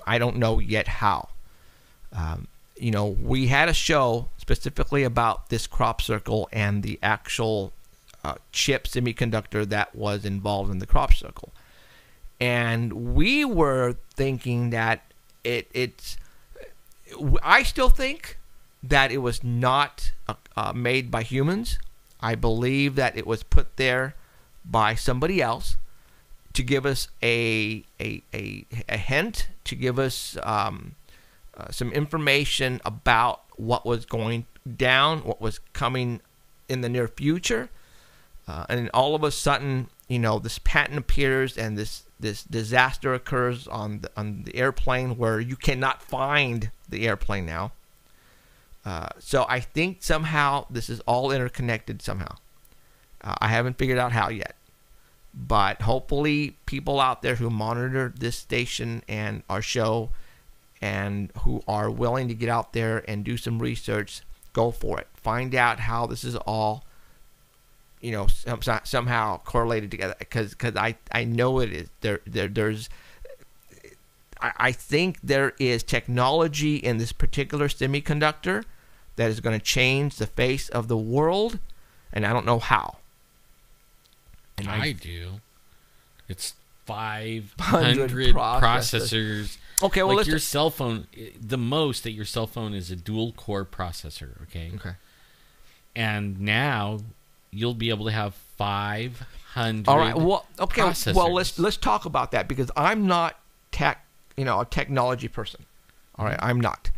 I don't know yet how. We had a show specifically about this crop circle and the actual chip semiconductor that was involved in the crop circle. And we were thinking that I still think that it was not made by humans. I believe that it was put there by somebody else to give us a hint, to give us some information about what was going down, what was coming in the near future. And all of a sudden, this patent appears and this disaster occurs on the airplane where you cannot find the airplane now. So I think somehow this is all interconnected somehow. I haven't figured out how yet. But hopefully people out there who monitor this station and our show and who are willing to get out there and do some research, go for it. Find out how this is all, somehow correlated together. Because I know it is. I think there is technology in this particular semiconductor that is going to change the face of the world, and I don't know how. And I do. It's 500 processors. Okay, well, like your cell phone, the most that your cell phone is a dual core processor. Okay. And now you'll be able to have 500. All right. Well, okay. Processors. Well, let's talk about that because I'm not a technology person. All right, I'm not.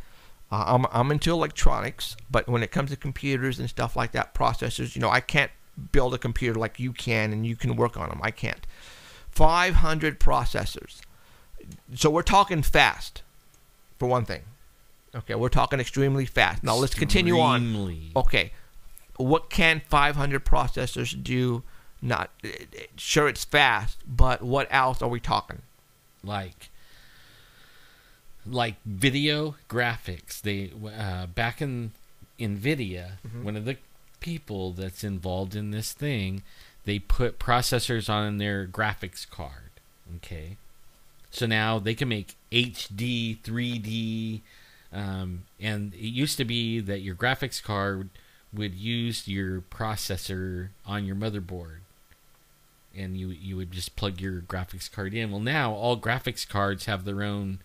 I'm into electronics, but when it comes to computers and stuff like that, processors, I can't build a computer like you can and you can work on them. I can't. 500 processors. So we're talking fast, for one thing. Okay, we're talking extremely fast. Now let's continue on. Okay, what can 500 processors do? Not sure it's fast, but what else are we talking? Like video graphics. They back in NVIDIA, one of the people that's involved in this thing, they put processors on their graphics card. Okay, so now they can make HD, 3D, and it used to be that your graphics card would use your processor on your motherboard, and you would just plug your graphics card in. Well, now all graphics cards have their own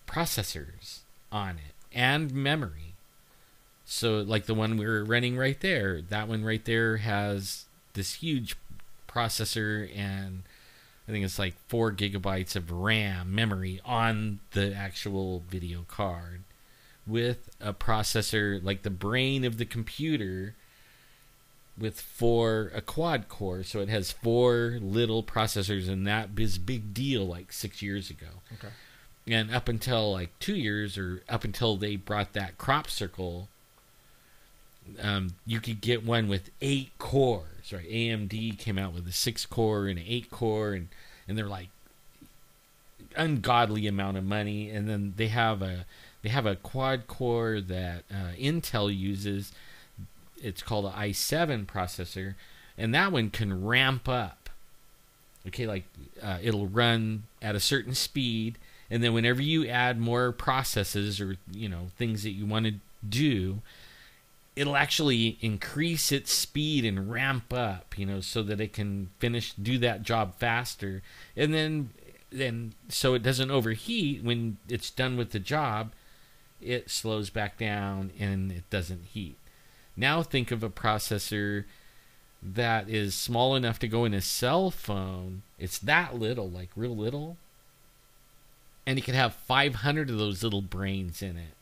processors on it and memory. So like the one we're running right there, that one right there has this huge processor, and I think it's like 4 gigabytes of RAM memory on the actual video card with a processor like the brain of the computer with a quad core. So it has 4 little processors, and that is a big deal like 6 years ago. Okay. And up until like 2 years, or up until they brought that crop circle, you could get one with 8 cores, right? AMD came out with a 6-core and an 8-core, and they're like ungodly amount of money. And then they have a quad core that Intel uses. It's called an i7 processor, and that one can ramp up. Okay, like it'll run at a certain speed, and then whenever you add more processes or things that you want to do, it'll actually increase its speed and ramp up, so that it can do that job faster. And then so it doesn't overheat when it's done with the job, it slows back down and it doesn't heat. Now think of a processor that is small enough to go in a cell phone. It's that little, like real little. And you can have 500 of those little brains in it.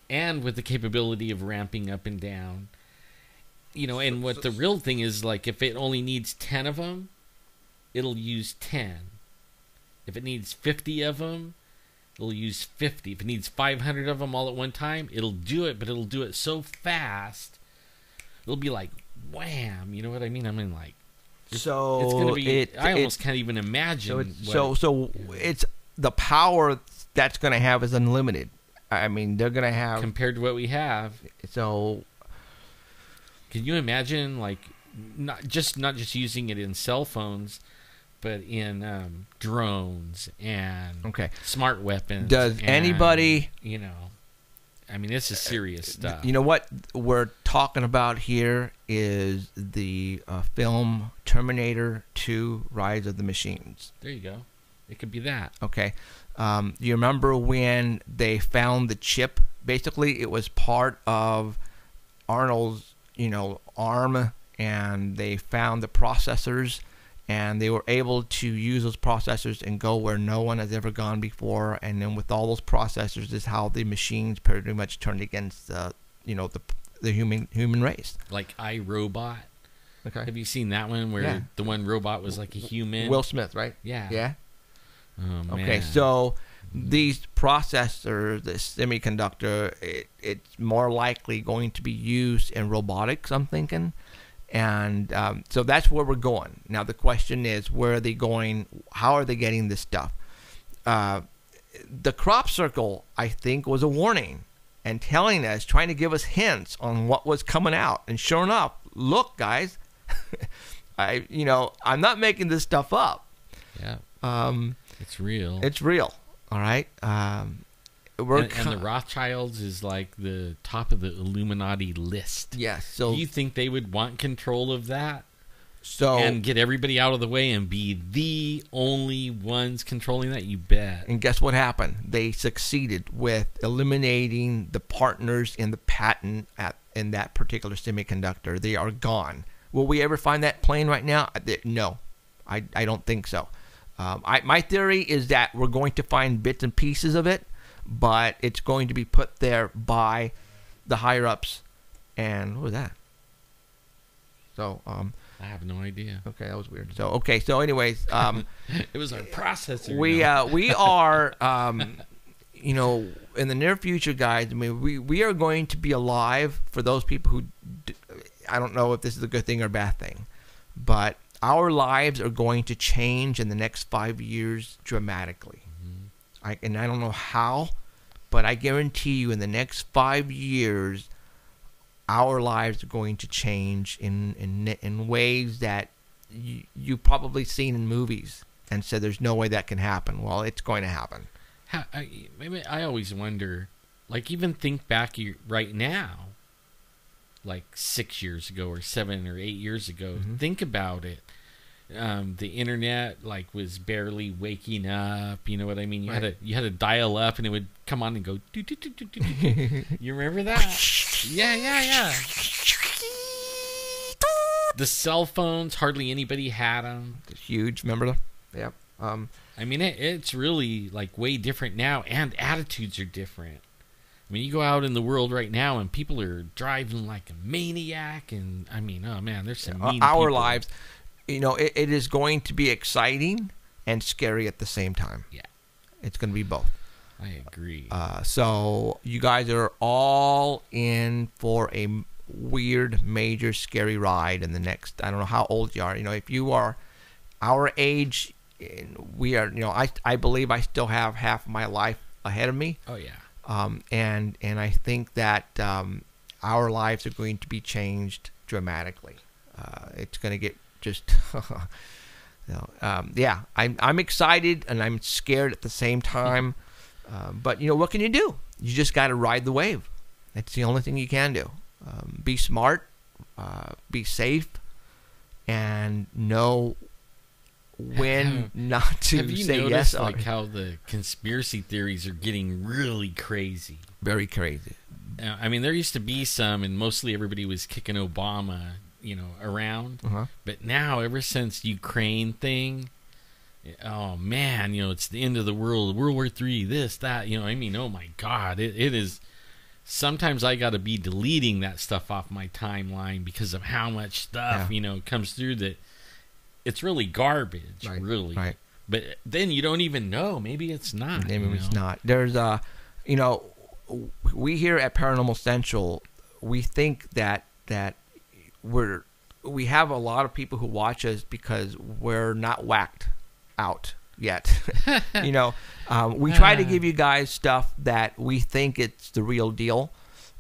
And with the capability of ramping up and down. You know, and what the real thing is, like, if it only needs 10 of them, it'll use 10. If it needs 50 of them, it'll use 50. If it needs 500 of them all at one time, it'll do it, but it'll do it so fast, it'll be like, wham, you know what I mean? I mean, like, So it's going to be, I almost can't even imagine. So it's the power that's going to have is unlimited. I mean, they're going to have, compared to what we have. So Can you imagine, like, not just using it in cell phones, but in drones and smart weapons? Does anybody, you know, I mean, this is serious stuff. You know what we're talking about here is the film Terminator 2: Rise of the Machines. There you go. It could be that. Okay. You remember when they found the chip? Basically, it was part of Arnold's, arm, and they found the processors, and they were able to use those processors and go where no one has ever gone before. And then with all those processors is how the machines pretty much turned against the human race. Like iRobot. Okay. Have you seen that one where the one robot was like a human? Will Smith, right? Yeah. Yeah. Oh, man. Okay, so these processors, the semiconductor, it's more likely going to be used in robotics, I'm thinking. And so that's where we're going. Now, the question is, where are they going? How are they getting this stuff? The crop circle, I think, was a warning and telling us, trying to give us hints on what was coming out. And sure enough, look, guys, I'm not making this stuff up. Yeah. It's real. It's real. All right. And the Rothschilds is like the top of the Illuminati list. Yes. So do you think they would want control of that? So and get everybody out of the way and be the only ones controlling that? You bet. And guess what happened? They succeeded with eliminating the partners in the patent in that particular semiconductor. They are gone. Will we ever find that plane right now? No, I don't think so. My theory is that we're going to find bits and pieces of it, but it's going to be put there by the higher ups. And what was that? So I have no idea. Okay, that was weird. So anyways, it was our processor. We are in the near future, guys. I mean, we are going to be alive. For those people who I don't know if this is a good thing or a bad thing, but our lives are going to change in the next 5 years dramatically. Mm-hmm. I don't know how, but I guarantee you in the next 5 years, our lives are going to change in ways that you've probably seen in movies and said there's no way that can happen. Well, it's going to happen. I always wonder, like, even think back right now, like 6 years ago or 7 or 8 years ago. Mm-hmm. Think about it. The internet was barely waking up. You know what I mean? You had to dial up, and it would come on and go. Doo, doo, doo, doo, doo, doo. You remember that? Yeah. The cell phones, hardly anybody had them. It's huge. Remember them? Yep. I mean, it's really way different now, and attitudes are different. I mean, you go out in the world right now, and people are driving like a maniac, and I mean, oh man, there's some mean our people. Lives. It is going to be exciting and scary at the same time. Yeah. It's going to be both. I agree. So you guys are all in for a weird, major, scary ride in the next, I don't know how old you are. If you are our age, we are, I believe I still have half of my life ahead of me. Oh, yeah. And I think that our lives are going to be changed dramatically. It's going to get just, I'm excited and I'm scared at the same time. But what can you do? You just got to ride the wave. That's the only thing you can do. Be smart, be safe, and know when not to have you say noticed, yes. How the conspiracy theories are getting really crazy? Very crazy. I mean, there used to be some, and mostly everybody was kicking Obama, around. But now, ever since Ukraine thing, oh man, it's the end of the world, World War III, this, that, oh my God, it is. Sometimes I got to be deleting that stuff off my timeline because of how much stuff, comes through that it's really garbage, really. Right. But then you don't even know. Maybe it's not. Maybe it's not. There's we here at Paranormal Central, we think that we have a lot of people who watch us because we're not whacked out yet. We try to give you guys stuff that we think it's the real deal,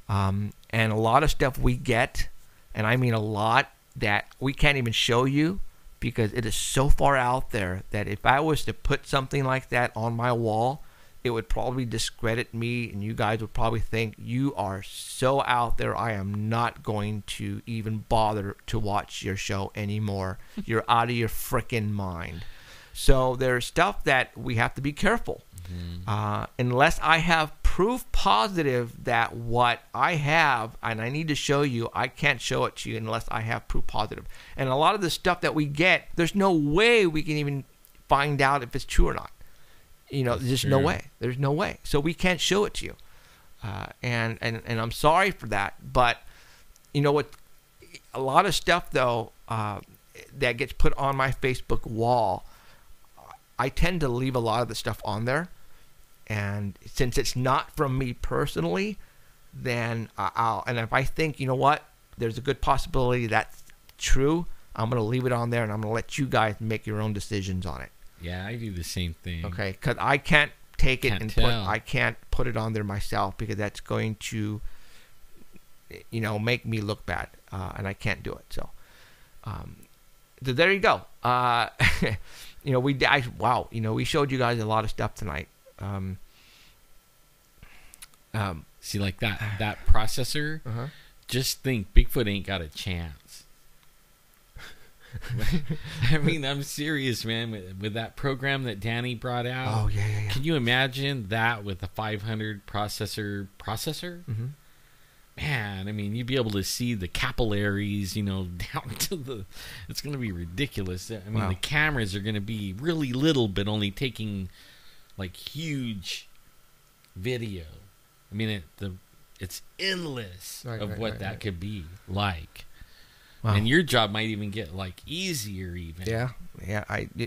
and a lot of stuff we get, and I mean a lot, that we can't even show you because it is so far out there that if I was to put something like that on my wall, it would probably discredit me, and you guys would probably think you are so out there, I am not going to even bother to watch your show anymore. You're out of your freaking mind. So there's stuff that we have to be careful. Unless I have proof positive that what I have, and I need to show you, I can't show it to you unless I have proof positive. And a lot of the stuff that we get, there's no way we can even find out if it's true or not. There's just no way. There's no way. So we can't show it to you. And I'm sorry for that. But you know what? A lot of stuff, though, that gets put on my Facebook wall, I tend to leave a lot of the stuff on there. And since it's not from me personally, then and if I think, you know what, there's a good possibility that's true, I'm going to leave it on there, and I'm going to let you guys make your own decisions on it. Yeah, I do the same thing. Okay, because I can't take it I can't put it on there myself because that's going to, make me look bad, and I can't do it. So, there you go. We showed you guys a lot of stuff tonight. See, like that processor. Just think, Bigfoot ain't got a chance. I mean, I'm serious, man. With that program that Danny brought out. Oh yeah. Can you imagine that with a 500 processor? Mm-hmm. Man, I mean, you'd be able to see the capillaries, down to the. It's going to be ridiculous. I mean, the cameras are going to be really little, but only taking like huge video. I mean, it's endless of what that could be like. Wow. And your job might even get like easier, even. Yeah.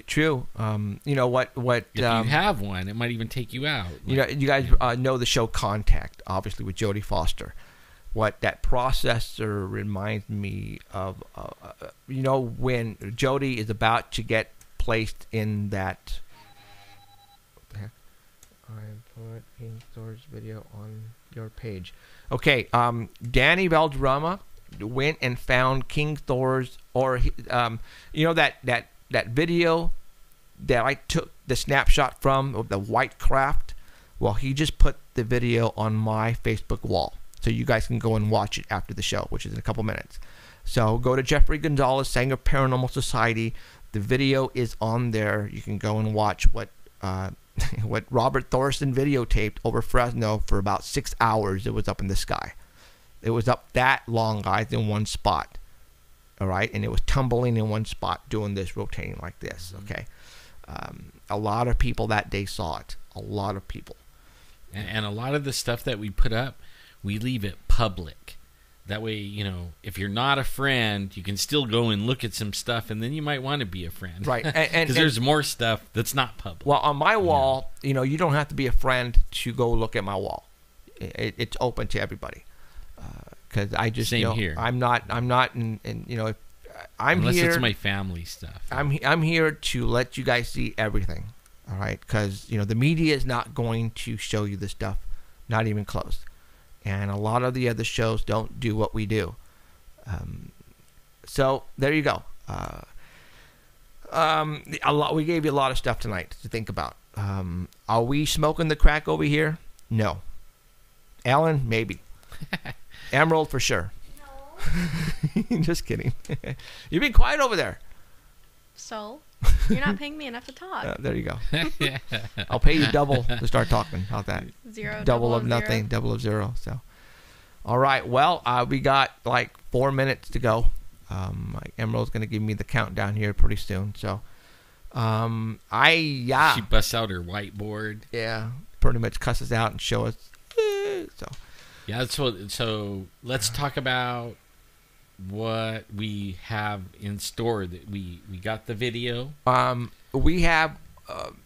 True. You know what? If you have one, it might even take you out. Like, you guys know the show Contact, obviously with Jodie Foster. What that processor reminds me of, when Jodie is about to get placed in that. What the heck? I put King Thor's video on your page. Okay. Danny Valderrama went and found King Thor's, that video that I took the snapshot from of the white craft. Well, he just put the video on my Facebook wall, so you guys can go and watch it after the show, which is in a couple minutes. So go to Jeffrey Gonzalez, Sanger Paranormal Society. The video is on there. You can go and watch what Robert Thorson videotaped over Fresno for about 6 hours. It was up in the sky. It was up that long, guys, in one spot. All right? And it was tumbling in one spot, doing this, rotating like this. Okay? A lot of people that day saw it. A lot of people. And a lot of the stuff that we put up, we leave it public. That way, if you're not a friend, you can still go and look at some stuff, and then you might want to be a friend. Right. Because there's more stuff that's not public. Well, on my wall, you don't have to be a friend to go look at my wall. It's open to everybody. Because I just Same here. I'm not in if I'm Unless here. It's my family stuff. I'm here to let you guys see everything. All right, because the media is not going to show you this stuff, not even close. And a lot of the other shows don't do what we do. So there you go. We gave you a lot of stuff tonight to think about. Are we smoking the crack over here? No. Alan, maybe. Emerald for sure. No. Just kidding. You've been quiet over there. So? You're not paying me enough to talk. There you go. I'll pay you double to start talking. How's that? Zero. Double of nothing, double of zero. So, All right. Well, we got like 4 minutes to go. Emerald's going to give me the countdown here pretty soon. So, She busts out her whiteboard. Yeah, pretty much cusses out and show us. So, yeah. So let's talk about what we have in store. That we got the video. We have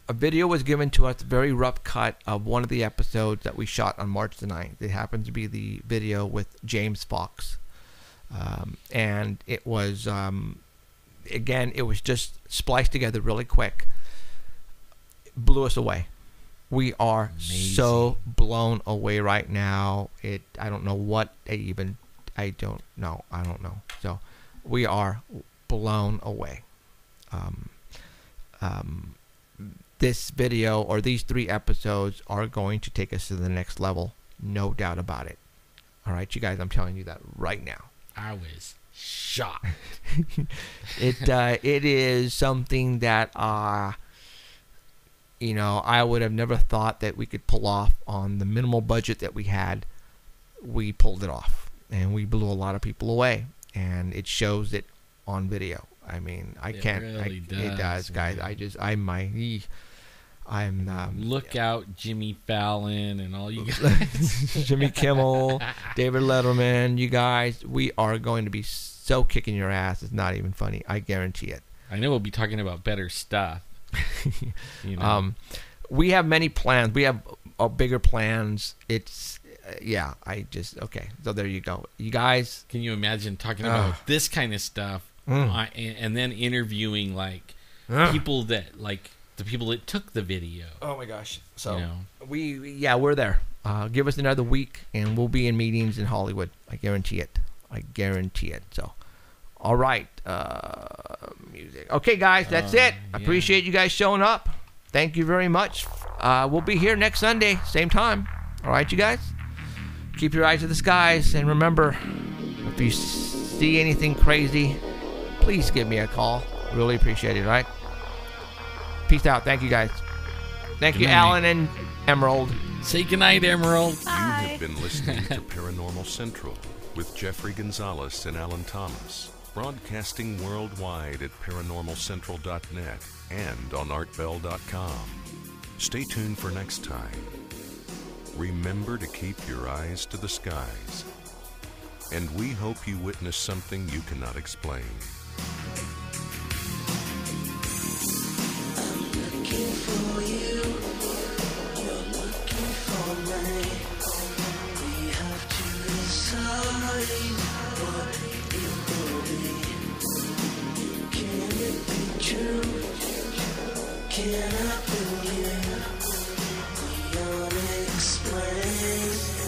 a video was given to us, a very rough cut of one of the episodes that we shot on March the 9th. It happens to be the video with James Fox. And it was, again, it was just spliced together really quick. Blew us away. We are so blown away right now. I don't know what I don't know. So we are blown away. This video or these 3 episodes are going to take us to the next level. No doubt about it. All right, you guys, I'm telling you that right now. I was shocked. It is something that I would have never thought that we could pull off on the minimal budget that we had. We pulled it off, and we blew a lot of people away, and it shows it on video. I mean, it does, guys. Look out, Jimmy Fallon and all you guys. Jimmy Kimmel, David Letterman, you guys, we are going to be so kicking your ass. It's not even funny. I guarantee it. I know we'll be talking about better stuff. We have many plans. We have bigger plans. It's, okay. So there you go. You guys. Can you imagine talking about this kind of stuff and then interviewing people that the people that took the video. Oh my gosh. So we're there. Give us another week and we'll be in meetings in Hollywood. I guarantee it. So, all right. Music. Okay, guys, that's it. I appreciate you guys showing up. Thank you very much. We'll be here next Sunday, same time. All right, you guys? Keep your eyes to the skies. And remember, if you see anything crazy, please give me a call. Really appreciate it, all right? Peace out. Thank you, guys. Thank you, Alan and Emerald. Say goodnight, Emerald. Bye. You have been listening to Paranormal Central with Jeffrey Gonzalez and Alan Thomas, broadcasting worldwide at paranormalcentral.net and on artbell.com. Stay tuned for next time. Remember to keep your eyes to the skies. And we hope you witness something you cannot explain. Looking for you, you're looking for me. We have to decide what it will be. Can it be true? Can I believe the unexplained?